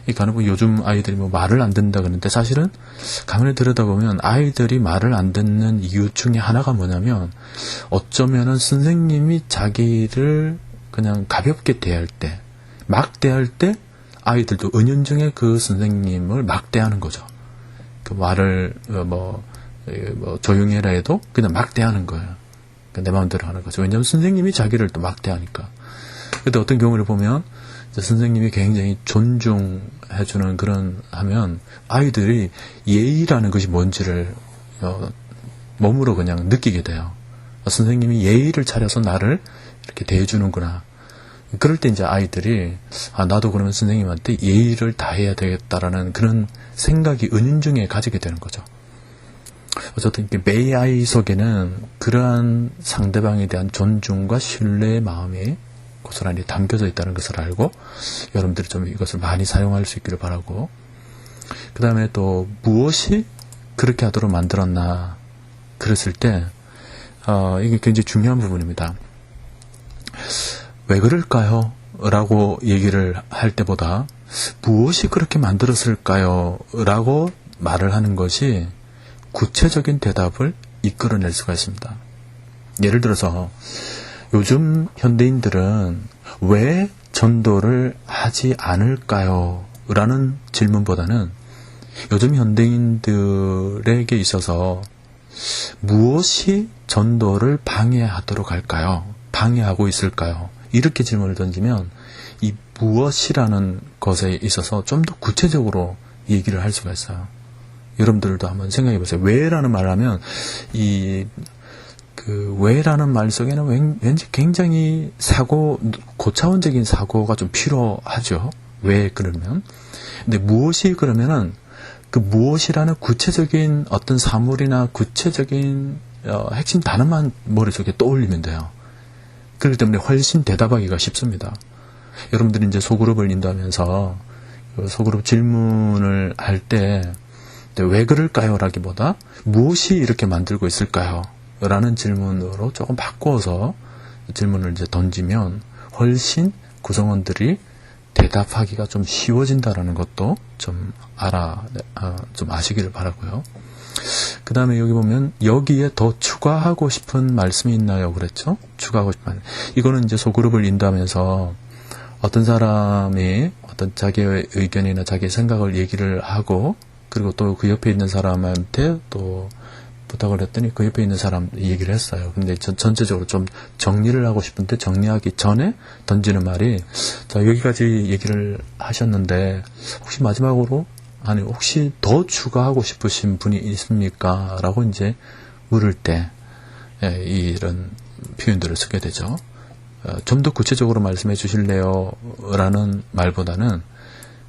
그러니까 요즘 아이들이 말을 안 듣는다 그러는데, 사실은 가만히 들여다보면 아이들이 말을 안 듣는 이유 중에 하나가 뭐냐면, 어쩌면은 선생님이 자기를 그냥 가볍게 대할 때, 막 대할 때 아이들도 은연중에 그 선생님을 막대하는 거죠. 그 말을 조용히 해라 해도 그냥 막대하는 거예요. 내 마음대로 하는 거죠. 왜냐하면 선생님이 자기를 또 막대하니까. 근데 어떤 경우를 보면 선생님이 굉장히 존중해주는 그런 하면 아이들이 예의라는 것이 뭔지를 몸으로 그냥 느끼게 돼요. 선생님이 예의를 차려서 나를 이렇게 대해주는구나. 그럴 때 이제 아이들이 나도 그러면 선생님한테 예의를 다해야 되겠다라는 그런 생각이 은연중에 가지게 되는 거죠. 어쨌든 may I 속에는 그러한 상대방에 대한 존중과 신뢰의 마음이 고스란히 담겨져 있다는 것을 알고, 여러분들이 좀 이것을 많이 사용할 수 있기를 바라고, 그 다음에 또 무엇이 그렇게 하도록 만들었나 그랬을 때 이게 굉장히 중요한 부분입니다. 왜 그럴까요? 라고 얘기를 할 때보다 무엇이 그렇게 만들었을까요? 라고 말을 하는 것이 구체적인 대답을 이끌어낼 수가 있습니다. 예를 들어서 요즘 현대인들은 왜 전도를 하지 않을까요? 라는 질문보다는 요즘 현대인들에게 있어서 무엇이 전도를 방해하도록 할까요? 방해하고 있을까요? 이렇게 질문을 던지면 이 무엇이라는 것에 있어서 좀 더 구체적으로 얘기를 할 수가 있어요. 여러분들도 한번 생각해 보세요. 왜라는 말을 하면 왜라는 말 속에는 왠지 굉장히 고차원적인 사고가 좀 필요하죠. 왜 그러면? 근데 무엇이 그러면은 그 무엇이라는 구체적인 어떤 사물이나 구체적인 핵심 단어만 머릿속에 떠올리면 돼요. 그렇기 때문에 훨씬 대답하기가 쉽습니다. 여러분들이 이제 소그룹을 인도하면서 소그룹 질문을 할 때 왜 그럴까요? 라기보다 무엇이 이렇게 만들고 있을까요? 라는 질문으로 조금 바꿔서 질문을 이제 던지면 훨씬 구성원들이 대답하기가 좀 쉬워진다라는 것도 좀 아시기를 바라고요. 그 다음에 여기 보면 여기에 더 추가하고 싶은 말씀이 있나요? 그랬죠? 추가하고 싶은 말씀. 이거는 이제 소그룹을 인도하면서 어떤 사람이 어떤 자기의 의견이나 자기의 생각을 얘기를 하고, 그리고 또 그 옆에 있는 사람한테 또 부탁을 했더니 그 옆에 있는 사람 얘기를 했어요. 근데 전체적으로 좀 정리를 하고 싶은데 정리하기 전에 던지는 말이, 자, 여기까지 얘기를 하셨는데 혹시 마지막으로 혹시 더 추가하고 싶으신 분이 있습니까? 라고 이제 물을 때 이런 표현들을 쓰게 되죠. 좀 더 구체적으로 말씀해 주실래요? 라는 말보다는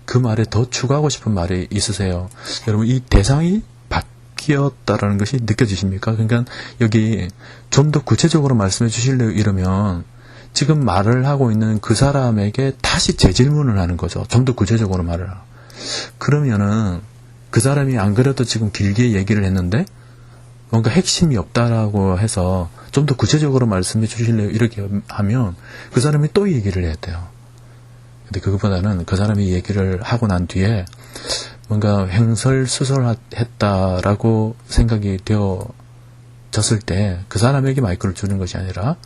그 말에 더 추가하고 싶은 말이 있으세요? 여러분, 이 대상이 바뀌었다라는 것이 느껴지십니까? 그러니까 여기 좀 더 구체적으로 말씀해 주실래요? 이러면 지금 말을 하고 있는 그 사람에게 다시 재질문을 하는 거죠. 좀 더 구체적으로 말을 하고. 그러면은 그 사람이 안 그래도 지금 길게 얘기를 했는데 뭔가 핵심이 없다라고 해서 좀 더 구체적으로 말씀해 주실래요? 이렇게 하면 그 사람이 또 얘기를 해야 돼요. 근데 그것보다는 그 사람이 얘기를 하고 난 뒤에 뭔가 횡설수설했다라고 생각이 졌을 때 그 사람에게 마이크를 주는 것이 아니라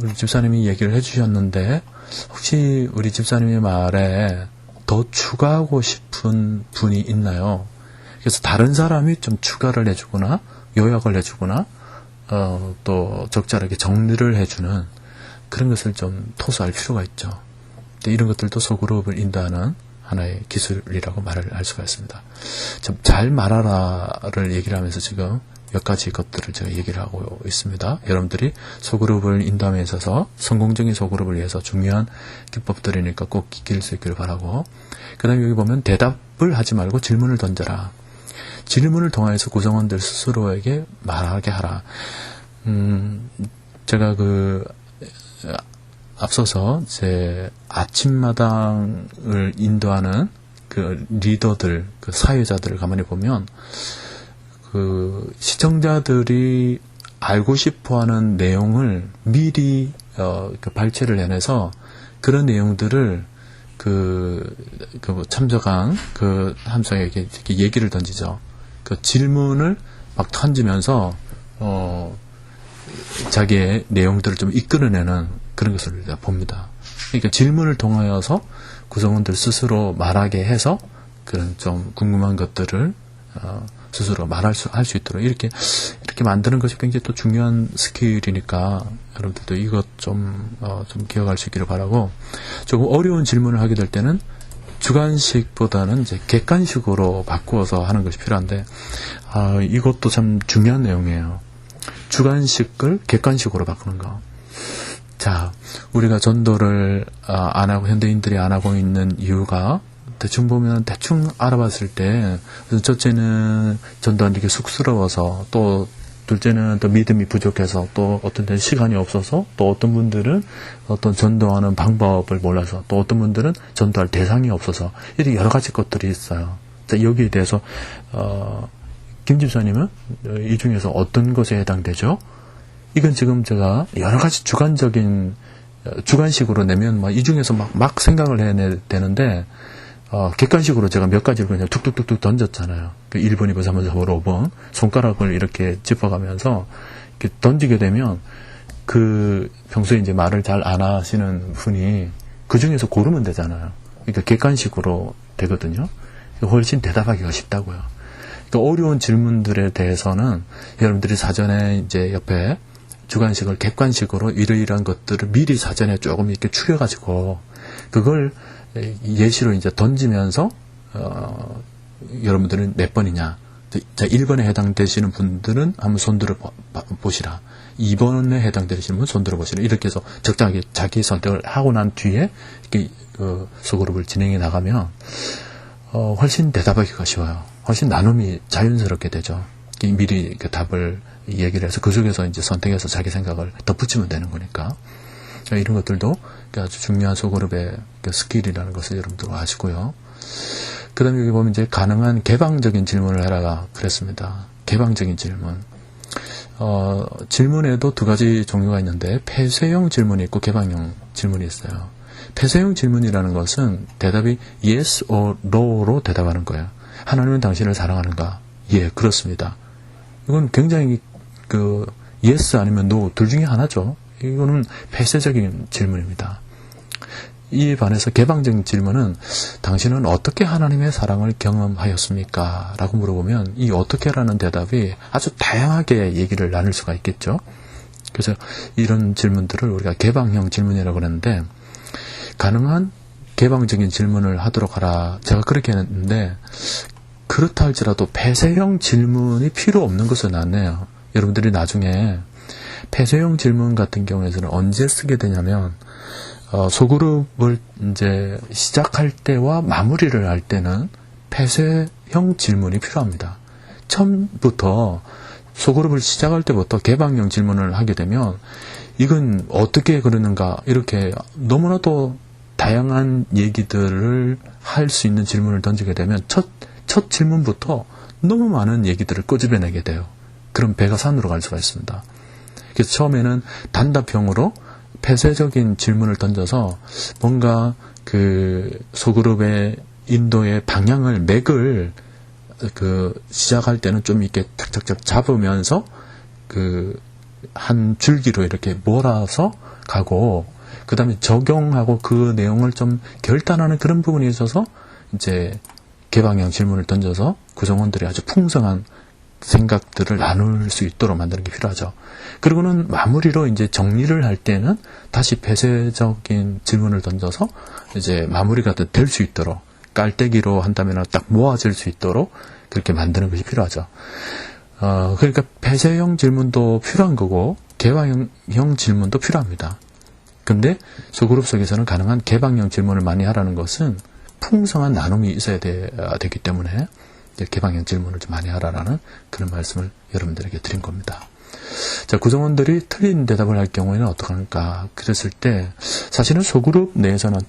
우리 집사님이 얘기를 해주셨는데 혹시 우리 집사님의 말에 더 추가하고 싶은 분이 있나요? 그래서 다른 사람이 좀 추가를 해주거나 요약을 해주거나 또 적절하게 정리를 해주는 그런 것을 좀 토수할 필요가 있죠. 이런 것들도 소그룹을 인도하는 하나의 기술이라고 말을 할 수가 있습니다. 좀 잘 말하라를 얘기를 하면서 지금 몇 가지 것들을 제가 얘기를 하고 있습니다. 여러분들이 소그룹을 인도함에 있어서 성공적인 소그룹을 위해서 중요한 기법들이니까 꼭 익힐 수 있기를 바라고, 그 다음에 여기 보면 대답을 하지 말고 질문을 던져라. 질문을 통해서 구성원들 스스로에게 말하게 하라. 제가 앞서서 제 아침마당을 인도하는 그 리더들, 그 사회자들을 가만히 보면 그 시청자들이 알고 싶어하는 내용을 미리 발췌를 해내서 그런 내용들을 참석한 그 함성에게 이렇게 얘기를 던지죠. 그 질문을 막 던지면서 자기의 내용들을 좀 이끌어내는 그런 것을 봅니다. 그러니까 질문을 통하여서 구성원들 스스로 말하게 해서 그런 좀 궁금한 것들을 스스로 할 수 있도록 이렇게 만드는 것이 굉장히 또 중요한 스킬이니까 여러분들도 이것 좀 기억할 수 있기를 바라고, 조금 어려운 질문을 하게 될 때는 주관식보다는 이제 객관식으로 바꾸어서 하는 것이 필요한데, 이것도 참 중요한 내용이에요. 주관식을 객관식으로 바꾸는 거. 자, 우리가 전도를 안 하고, 현대인들이 안 하고 있는 이유가 대충 보면 대충 알아봤을 때, 첫째는 전도하는 게 쑥스러워서, 또 둘째는 또 믿음이 부족해서, 또 어떤 때는 시간이 없어서, 또 어떤 분들은 어떤 전도하는 방법을 몰라서, 또 어떤 분들은 전도할 대상이 없어서, 이렇게 여러 가지 것들이 있어요. 자, 여기에 대해서 김 집사님은 이 중에서 어떤 것에 해당되죠? 이건 지금 제가 여러 가지 주관식으로 내면 이 중에서 막 생각을 해야 되는데, 객관식으로 제가 몇 가지를 그냥 툭툭툭툭 던졌잖아요. 1번, 2번, 3번, 4번, 5번 손가락을 이렇게 짚어가면서 이렇게 던지게 되면 평소에 이제 말을 잘 안 하시는 분이 그 중에서 고르면 되잖아요. 그러니까 객관식으로 되거든요. 훨씬 대답하기가 쉽다고요. 그러니까 어려운 질문들에 대해서는 여러분들이 사전에 이제 옆에 주관식을 객관식으로 이러이러한 것들을 미리 사전에 조금 이렇게 추려가지고 그걸 예시로 이제 던지면서 여러분들은 몇 번이냐, 자 1번에 해당되시는 분들은 한번 손들어 보시라, 2번에 해당되시는 분 손들어 보시라, 이렇게 해서 적당하게 자기 선택을 하고 난 뒤에 이렇게 소그룹을 진행해 나가면 훨씬 대답하기가 쉬워요. 훨씬 나눔이 자연스럽게 되죠. 미리 그 답을 얘기를 해서 그 속에서 이제 선택해서 자기 생각을 덧붙이면 되는 거니까. 이런 것들도 아주 중요한 소그룹의 스킬이라는 것을 여러분들 아시고요. 그 다음에 여기 보면 이제 가능한 개방적인 질문을 하라가 그랬습니다. 개방적인 질문. 질문에도 두 가지 종류가 있는데, 폐쇄형 질문이 있고 개방형 질문이 있어요. 폐쇄형 질문이라는 것은 대답이 yes or no로 대답하는 거예요. 하나님은 당신을 사랑하는가? 예, 그렇습니다. 이건 굉장히 yes 아니면 no 둘 중에 하나죠. 이거는 폐쇄적인 질문입니다. 이에 반해서 개방적인 질문은 당신은 어떻게 하나님의 사랑을 경험하였습니까? 라고 물어보면 이 어떻게라는 대답이 아주 다양하게 얘기를 나눌 수가 있겠죠. 그래서 이런 질문들을 우리가 개방형 질문이라고 하는데, 가능한 개방적인 질문을 하도록 하라. 제가 그렇게 했는데, 그렇다 할지라도 폐쇄형 질문이 필요 없는 것은 않네요. 여러분들이 나중에 폐쇄형 질문 같은 경우에는 언제 쓰게 되냐면, 소그룹을 이제 시작할 때와 마무리를 할 때는 폐쇄형 질문이 필요합니다. 처음부터 소그룹을 시작할 때부터 개방형 질문을 하게 되면 이건 어떻게 그러는가, 이렇게 너무나도 다양한 얘기들을 할 수 있는 질문을 던지게 되면 첫 질문부터 너무 많은 얘기들을 꼬집어내게 돼요. 그럼 배가 산으로 갈 수가 있습니다. 그래서 처음에는 단답형으로 폐쇄적인 질문을 던져서 뭔가 소그룹의 인도의 방향을, 맥을 시작할 때는 좀 이렇게 탁탁탁 잡으면서 한 줄기로 이렇게 몰아서 가고, 그 다음에 적용하고 그 내용을 좀 결단하는 그런 부분에 있어서 이제 개방형 질문을 던져서 구성원들이 아주 풍성한 생각들을 나눌 수 있도록 만드는 게 필요하죠. 그리고는 마무리로 이제 정리를 할 때는 다시 폐쇄적인 질문을 던져서 이제 마무리가 될 수 있도록, 깔때기로 한다면 딱 모아질 수 있도록 그렇게 만드는 것이 필요하죠. 그러니까 폐쇄형 질문도 필요한 거고 개방형 질문도 필요합니다. 근데 소그룹 속에서는 가능한 개방형 질문을 많이 하라는 것은 풍성한 나눔이 있어야 되기 때문에 개방형 질문을 좀 많이 하라라는 그런 말씀을 여러분들에게 드린 겁니다. 자, 구성원들이 틀린 대답을 할 경우에는 어떡할까? 그랬을 때 사실은 소그룹 내에서는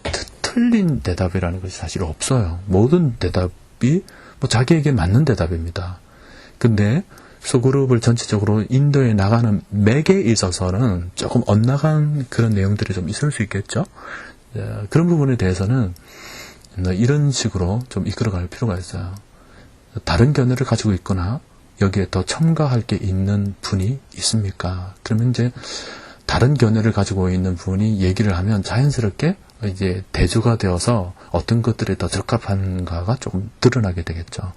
틀린 대답이라는 것이 사실 없어요. 모든 대답이 자기에게 맞는 대답입니다. 근데 소그룹을 전체적으로 인도에 나가는 맥에 있어서는 조금 엇나간 그런 내용들이 좀 있을 수 있겠죠. 그런 부분에 대해서는 이런 식으로 좀 이끌어갈 필요가 있어요. 다른 견해를 가지고 있거나 여기에 더 첨가할 게 있는 분이 있습니까? 그러면 이제 다른 견해를 가지고 있는 분이 얘기를 하면 자연스럽게 이제 대조가 되어서 어떤 것들이 더 적합한가가 조금 드러나게 되겠죠.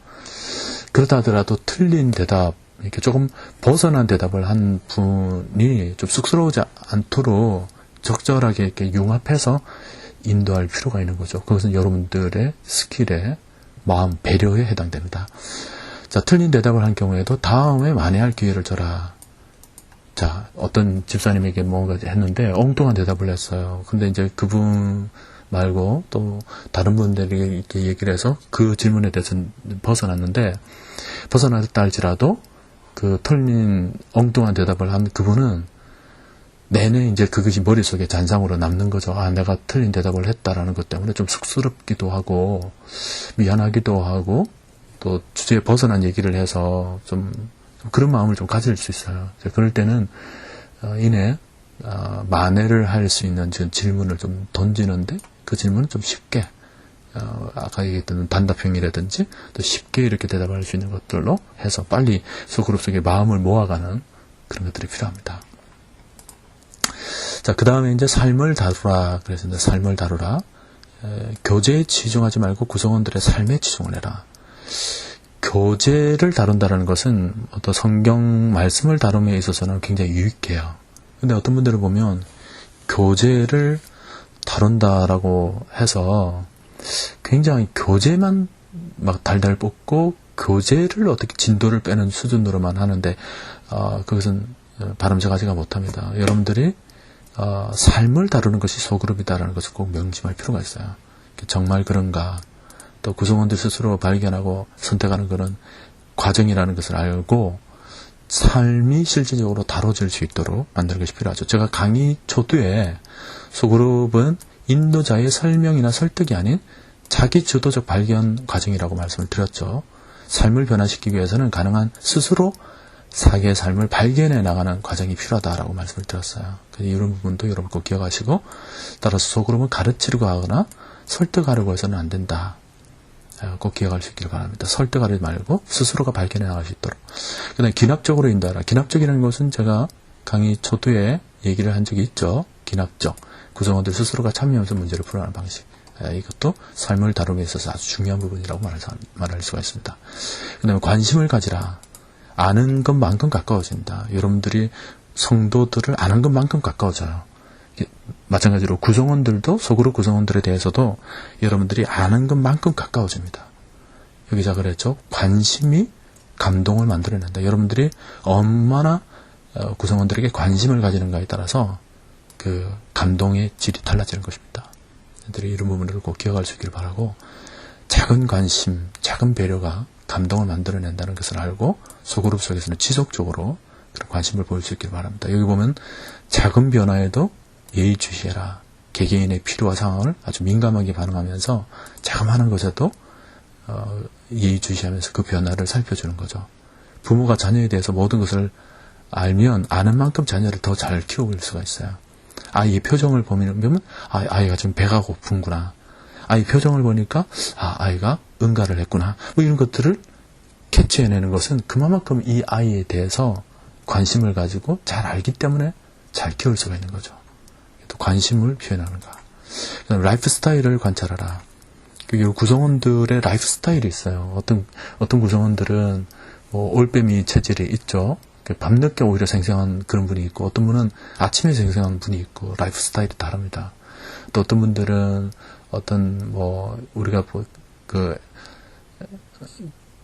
그러다 하더라도 틀린 대답, 이렇게 조금 벗어난 대답을 한 분이 좀 쑥스러우지 않도록 적절하게 이렇게 융합해서 인도할 필요가 있는 거죠. 그것은 여러분들의 스킬에 마음, 배려에 해당됩니다. 자, 틀린 대답을 한 경우에도 다음에 만회할 기회를 줘라. 자, 어떤 집사님에게 뭔가 했는데 엉뚱한 대답을 했어요. 근데 이제 그분 말고 또 다른 분들에게 이렇게 얘기를 해서 그 질문에 대해서 벗어났는데, 벗어났다 할지라도 그 틀린 엉뚱한 대답을 한 그분은 내내 이제 그것이 머릿속에 잔상으로 남는 거죠. 아, 내가 틀린 대답을 했다라는 것 때문에 좀 쑥스럽기도 하고 미안하기도 하고 또 주제에 벗어난 얘기를 해서 좀 그런 마음을 좀 가질 수 있어요. 그럴 때는 이내 만회를 할 수 있는 질문을 좀 던지는데 그 질문은 좀 쉽게 아까 얘기했던 단답형이라든지 또 쉽게 이렇게 대답할 수 있는 것들로 해서 빨리 소그룹 속에 마음을 모아가는 그런 것들이 필요합니다. 자, 그 다음에 이제 삶을 다루라. 그래서 이제 삶을 다루라. 교제에 치중하지 말고 구성원들의 삶에 치중을 해라. 교제를 다룬다는 것은 어떤 성경 말씀을 다룸에 있어서는 굉장히 유익해요. 근데 어떤 분들을 보면 교제를 다룬다라고 해서 굉장히 교제만 막 달달 볶고 교제를 어떻게 진도를 빼는 수준으로만 하는데 그것은 바람직하지가 못합니다. 여러분들이 삶을 다루는 것이 소그룹이다라는 것을 꼭 명심할 필요가 있어요. 정말 그런가? 또 구성원들 스스로 발견하고 선택하는 그런 과정이라는 것을 알고 삶이 실질적으로 다뤄질 수 있도록 만드는 것이 필요하죠. 제가 강의 초두에 소그룹은 인도자의 설명이나 설득이 아닌 자기 주도적 발견 과정이라고 말씀을 드렸죠. 삶을 변화시키기 위해서는 가능한 스스로 자기의 삶을 발견해 나가는 과정이 필요하다라고 말씀을 드렸어요. 이런 부분도 여러분 꼭 기억하시고, 따라서 소그룹은 가르치려고 하거나 설득하려고 해서는 안 된다. 꼭 기억할 수 있기를 바랍니다. 설득하지 말고 스스로가 발견해 나갈 수 있도록. 그 다음에 기납적으로 인도하라. 기납적이라는 것은 제가 강의 초두에 얘기를 한 적이 있죠. 기납적. 구성원들 스스로가 참여하면서 문제를 풀어가는 방식. 이것도 삶을 다루기 위해서 아주 중요한 부분이라고 말할 수가 있습니다. 그 다음에 관심을 가지라. 아는 것만큼 가까워진다. 여러분들이 성도들을 아는 것만큼 가까워져요. 마찬가지로 구성원들도, 소그룹 구성원들에 대해서도 여러분들이 아는 것만큼 가까워집니다. 여기서 그랬죠. 관심이 감동을 만들어낸다. 여러분들이 얼마나 구성원들에게 관심을 가지는가에 따라서 그 감동의 질이 달라지는 것입니다. 여러분들이 이런 부분을 꼭 기억할 수 있기를 바라고, 작은 관심, 작은 배려가 감동을 만들어낸다는 것을 알고 소그룹 속에서는 지속적으로 그런 관심을 보일 수 있기를 바랍니다. 여기 보면 작은 변화에도 예의주시해라. 개개인의 필요와 상황을 아주 민감하게 반응하면서 자그마한 것에도 예의주시하면서 그 변화를 살펴주는 거죠. 부모가 자녀에 대해서 모든 것을 알면 아는 만큼 자녀를 더 잘 키워볼 수가 있어요. 아이의 표정을 보면 아이가 지금 배가 고픈구나. 아이 표정을 보니까 아이가 응가를 했구나. 뭐 이런 것들을 캐치해내는 것은 그만큼 이 아이에 대해서 관심을 가지고 잘 알기 때문에 잘 키울 수가 있는 거죠. 또 관심을 표현하는가. 라이프 스타일을 관찰하라. 구성원들의 라이프 스타일이 있어요. 어떤 구성원들은 뭐 올빼미 체질이 있죠. 밤늦게 오히려 생생한 그런 분이 있고, 어떤 분은 아침에 생생한 분이 있고, 라이프 스타일이 다릅니다. 또 어떤 분들은 우리가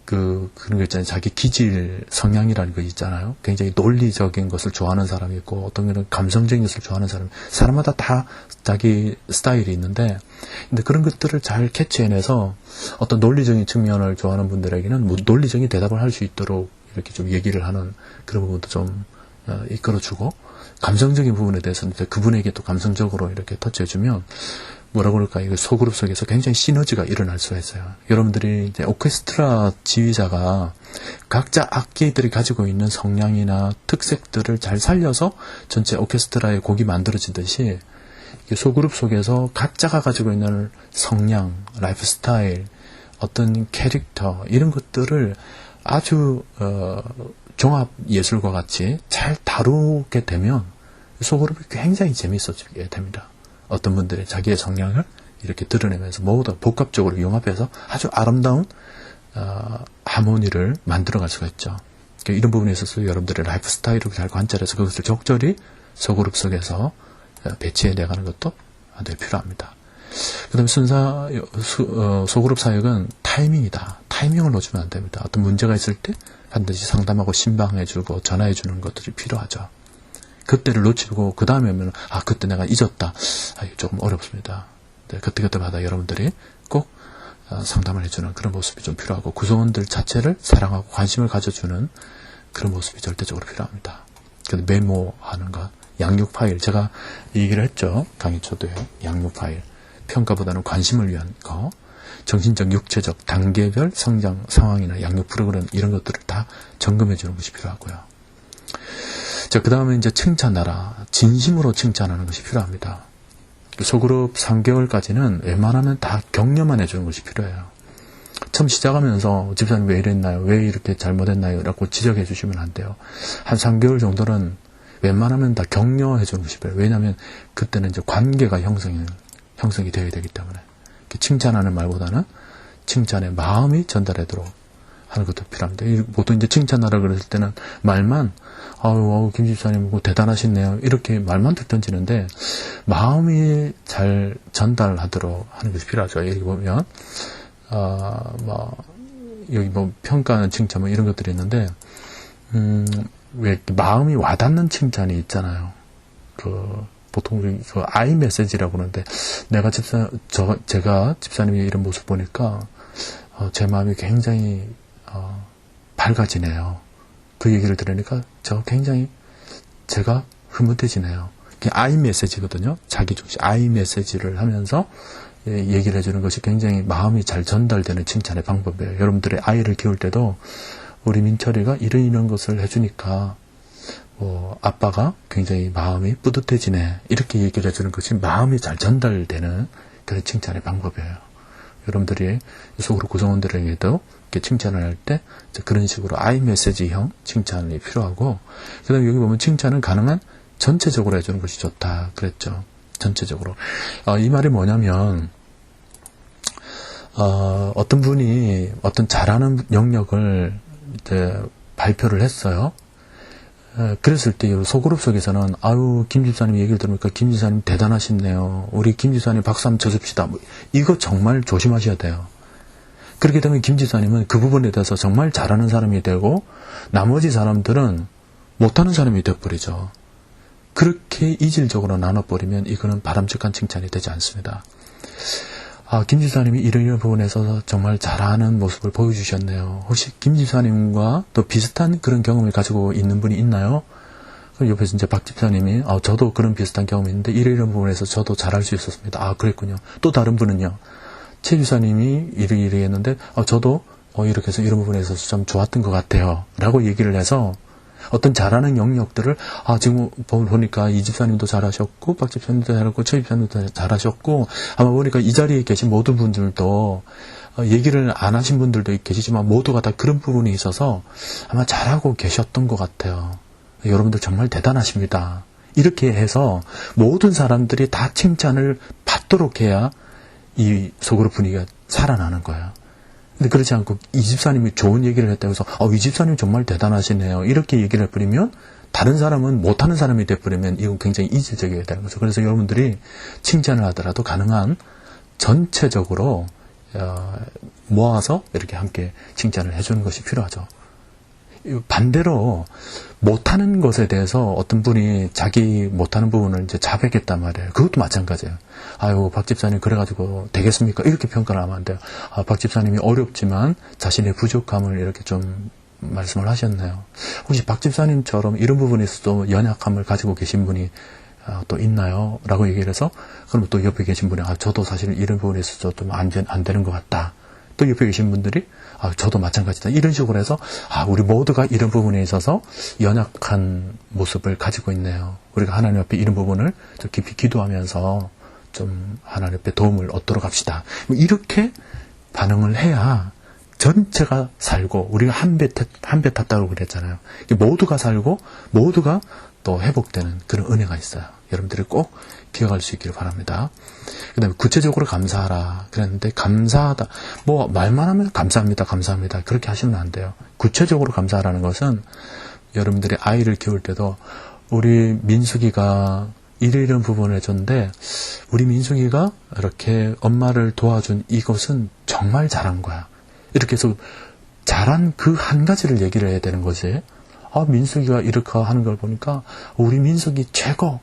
그런 거 있잖아요. 자기 기질 성향이라는 거 있잖아요. 굉장히 논리적인 것을 좋아하는 사람이 있고, 어떤 경우는 감성적인 것을 좋아하는 사람마다 다 자기 스타일이 있는데, 근데 그런 것들을 잘 캐치해내서 어떤 논리적인 측면을 좋아하는 분들에게는 논리적인 대답을 할 수 있도록 이렇게 좀 얘기를 하는 그런 부분도 좀 이끌어주고, 감성적인 부분에 대해서는 그분에게 또 감성적으로 이렇게 터치해주면 뭐라고 그럴까, 이거 소그룹 속에서 굉장히 시너지가 일어날 수가 있어요. 여러분들이 이제 오케스트라 지휘자가 각자 악기들이 가지고 있는 성향이나 특색들을 잘 살려서 전체 오케스트라의 곡이 만들어지듯이, 소그룹 속에서 각자가 가지고 있는 성향, 라이프 스타일, 어떤 캐릭터, 이런 것들을 아주 종합 예술과 같이 잘 다루게 되면 소그룹이 굉장히 재미있어지게 됩니다. 어떤 분들이 자기의 성향을 이렇게 드러내면서 모두 복합적으로 융합해서 아주 아름다운 하모니를 만들어갈 수가 있죠. 이런 부분에 있어서 여러분들의 라이프 스타일을 잘 관찰해서 그것을 적절히 소그룹 속에서 배치해 나가는 것도 아주 필요합니다. 그 다음에 소그룹 사역은 타이밍이다. 타이밍을 놓치면 안 됩니다. 어떤 문제가 있을 때 반드시 상담하고 신방해주고 전화해주는 것들이 필요하죠. 그때를 놓치고 그 다음에 오면 그때 내가 잊었다. 조금 어렵습니다. 네, 그때마다 여러분들이 꼭 상담을 해주는 그런 모습이 좀 필요하고, 구성원들 자체를 사랑하고 관심을 가져주는 그런 모습이 절대적으로 필요합니다. 근데 메모하는 것, 양육 파일, 제가 얘기를 했죠. 강의 초도에 양육 파일, 평가보다는 관심을 위한 거, 정신적, 육체적, 단계별 성장 상황이나 양육 프로그램, 이런 것들을 다 점검해 주는 것이 필요하고요. 자, 그 다음에 이제 칭찬하라. 진심으로 칭찬하는 것이 필요합니다. 소그룹 3개월까지는 웬만하면 다 격려만 해주는 것이 필요해요. 처음 시작하면서 집사님 왜 이랬나요? 왜 이렇게 잘못했나요? 라고 지적해 주시면 안 돼요. 한 3개월 정도는 웬만하면 다 격려해 주는 것이 필요해요. 왜냐하면 그때는 이제 관계가 형성이 되어야 되기 때문에. 칭찬하는 말보다는 칭찬의 마음이 전달하도록 하는 것도 필요합니다. 보통 이제 칭찬하라 그랬을 때는 말만, 김 집사님 대단하시네요, 이렇게 말만 던지는데, 마음이 잘 전달하도록 하는 것이 필요하죠. 여기 보면 여기 평가하는 칭찬 이런 것들이 있는데, 왜 마음이 와닿는 칭찬이 있잖아요. 보통 아이 메시지라고 그러는데, 제가 집사님의 이런 모습 보니까 제 마음이 굉장히 밝아지네요. 그 얘기를 들으니까 제가 흐뭇해지네요. 그게 아이 메시지거든요. 자기 중심 아이 메시지를 하면서 얘기를 해주는 것이 굉장히 마음이 잘 전달되는 칭찬의 방법이에요. 여러분들의 아이를 키울 때도 우리 민철이가 이런 것을 해주니까 아빠가 굉장히 마음이 뿌듯해지네, 이렇게 얘기를 해주는 것이 마음이 잘 전달되는 그런 칭찬의 방법이에요. 여러분들이 속으로 구성원들에게도 이렇게 칭찬을 할 때 그런 식으로 아이 메시지형 칭찬이 필요하고, 그 다음에 여기 보면 칭찬은 가능한 전체적으로 해주는 것이 좋다 그랬죠. 전체적으로. 이 말이 뭐냐면, 어떤 분이 어떤 잘하는 영역을 이제 발표를 했어요. 그랬을 때 소그룹 속에서는 김 집사님 얘기를 들으니까 김 집사님 대단하시네요, 우리 김 집사님 박수 한번 쳐줍시다, 이거 정말 조심하셔야 돼요. 그렇게 되면 김 집사님은 그 부분에 대해서 정말 잘하는 사람이 되고, 나머지 사람들은 못하는 사람이 되어버리죠. 그렇게 이질적으로 나눠버리면 이거는 바람직한 칭찬이 되지 않습니다. 김 집사님이 이런 부분에서 정말 잘하는 모습을 보여주셨네요. 혹시 김 집사님과 또 비슷한 그런 경험을 가지고 있는 분이 있나요? 그럼 옆에서 이제 박 집사님이 저도 그런 비슷한 경험이 있는데 이런 부분에서 저도 잘할 수 있었습니다. 그랬군요. 또 다른 분은요, 최 집사님이 이렇게 했는데 저도 이렇게 해서 이런 부분에 있어서 좀 좋았던 것 같아요, 라고 얘기를 해서 어떤 잘하는 영역들을 지금 보니까 이 집사님도 잘하셨고, 박 집사님도 잘하고, 최 집사님도 잘하셨고, 아마 보니까 이 자리에 계신 모든 분들도 얘기를 안 하신 분들도 계시지만 모두가 다 그런 부분이 있어서 아마 잘하고 계셨던 것 같아요. 여러분들 정말 대단하십니다. 이렇게 해서 모든 사람들이 다 칭찬을 받도록 해야 이 속으로 분위기가 살아나는 거예요. 근데 그렇지 않고 이 집사님이 좋은 얘기를 했다고 해서 이 집사님 정말 대단하시네요. 이렇게 얘기를 해버리면 다른 사람은 못하는 사람이 돼버리면 이건 굉장히 이질적이게 되는 거죠. 그래서 여러분들이 칭찬을 하더라도 가능한 전체적으로 모아서 이렇게 함께 칭찬을 해주는 것이 필요하죠. 반대로 못하는 것에 대해서 어떤 분이 자기 못하는 부분을 이제 자백했단 말이에요. 그것도 마찬가지예요. 아유, 박 집사님 그래가지고 되겠습니까? 이렇게 평가를 하면 안 돼요. 박 집사님이 어렵지만 자신의 부족함을 이렇게 좀 말씀을 하셨네요. 혹시 박 집사님처럼 이런 부분에서도 연약함을 가지고 계신 분이 또 있나요? 라고 얘기를 해서 그럼 또 옆에 계신 분이 저도 사실 이런 부분에서 좀 안 되는 것 같다. 또 옆에 계신 분들이 저도 마찬가지다. 이런 식으로 해서 우리 모두가 이런 부분에 있어서 연약한 모습을 가지고 있네요. 우리가 하나님 앞에 이런 부분을 좀 깊이 기도하면서 좀 하나님 앞에 도움을 얻도록 합시다. 이렇게 반응을 해야 전체가 살고 우리가 한 배 탔다고 그랬잖아요. 모두가 살고 모두가 또 회복되는 그런 은혜가 있어요. 여러분들이 꼭 기억할 수 있기를 바랍니다. 그 다음에 구체적으로 감사하라 그랬는데 감사하다 말만 하면 감사합니다 그렇게 하시면 안 돼요. 구체적으로 감사하라는 것은 여러분들이 아이를 키울 때도 우리 민숙이가 이런 부분을 해줬는데 우리 민숙이가 이렇게 엄마를 도와준 이것은 정말 잘한 거야. 이렇게 해서 잘한 그 한 가지를 얘기를 해야 되는 거지. 민숙이가 이렇게 하는 걸 보니까 우리 민숙이 최고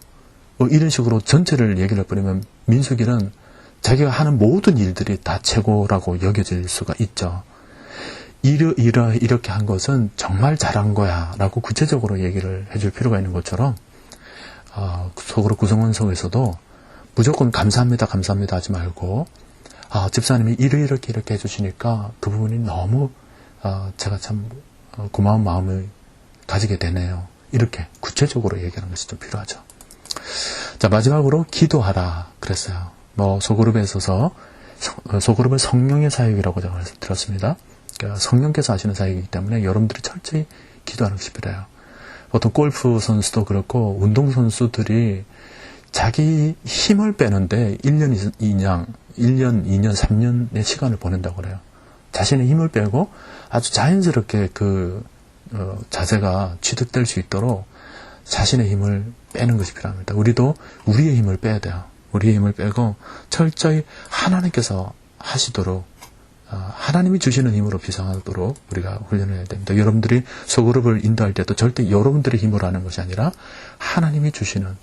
이런 식으로 전체를 얘기를 해버리면 민숙이는 자기가 하는 모든 일들이 다 최고라고 여겨질 수가 있죠. 이렇게 한 것은 정말 잘한 거야 라고 구체적으로 얘기를 해줄 필요가 있는 것처럼 속으로 구성원 속에서도 무조건 감사합니다 하지 말고 집사님이 이렇게 해주시니까 그 부분이 너무 제가 참 고마운 마음을 가지게 되네요. 이렇게 구체적으로 얘기하는 것이 좀 필요하죠. 자, 마지막으로 기도하라 그랬어요. 소그룹에 있어서 소그룹은 성령의 사역이라고 제가 말씀드렸습니다. 그러니까 성령께서 하시는 사역이기 때문에 여러분들이 철저히 기도하는 것이 필요해요. 보통 골프 선수도 그렇고 운동 선수들이 자기 힘을 빼는데 1년, 2년, 3년의 시간을 보낸다고 그래요. 자신의 힘을 빼고 아주 자연스럽게 자세가 취득될 수 있도록 자신의 힘을 빼는 것이 필요합니다. 우리도 우리의 힘을 빼야 돼요. 우리의 힘을 빼고 철저히 하나님께서 하시도록 하나님이 주시는 힘으로 비상하도록 우리가 훈련을 해야 됩니다. 여러분들이 소그룹을 인도할 때도 절대 여러분들의 힘으로 하는 것이 아니라 하나님이 주시는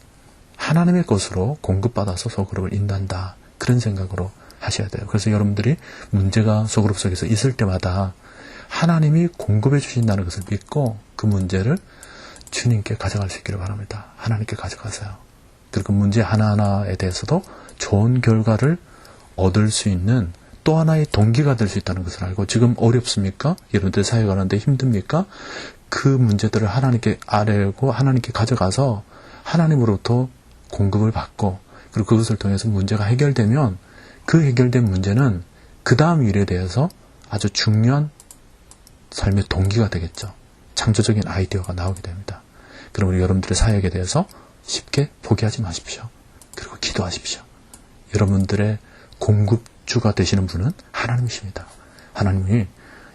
하나님의 것으로 공급받아서 소그룹을 인도한다. 그런 생각으로 하셔야 돼요. 그래서 여러분들이 문제가 소그룹 속에서 있을 때마다 하나님이 공급해 주신다는 것을 믿고 그 문제를 주님께 가져갈 수 있기를 바랍니다. 하나님께 가져가세요. 그리고 문제 하나하나에 대해서도 좋은 결과를 얻을 수 있는 또 하나의 동기가 될 수 있다는 것을 알고 지금 어렵습니까? 여러분들 사역하는데 힘듭니까? 그 문제들을 하나님께 아뢰고 하나님께 가져가서 하나님으로부터 공급을 받고 그리고 그것을 통해서 문제가 해결되면 그 해결된 문제는 그 다음 일에 대해서 아주 중요한 삶의 동기가 되겠죠. 창조적인 아이디어가 나오게 됩니다. 그럼 우리 여러분들의 사역에 대해서 쉽게 포기하지 마십시오. 그리고 기도하십시오. 여러분들의 공급주가 되시는 분은 하나님이십니다. 하나님이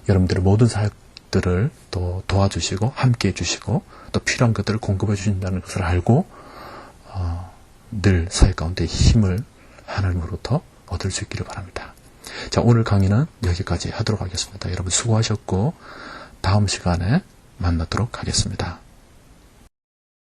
여러분들의 모든 사역들을 또 도와주시고 함께 해주시고 또 필요한 것들을 공급해 주신다는 것을 알고 늘 사역 가운데 힘을 하나님으로부터 얻을 수 있기를 바랍니다. 자, 오늘 강의는 여기까지 하도록 하겠습니다. 여러분 수고하셨고 다음 시간에 만나도록 하겠습니다.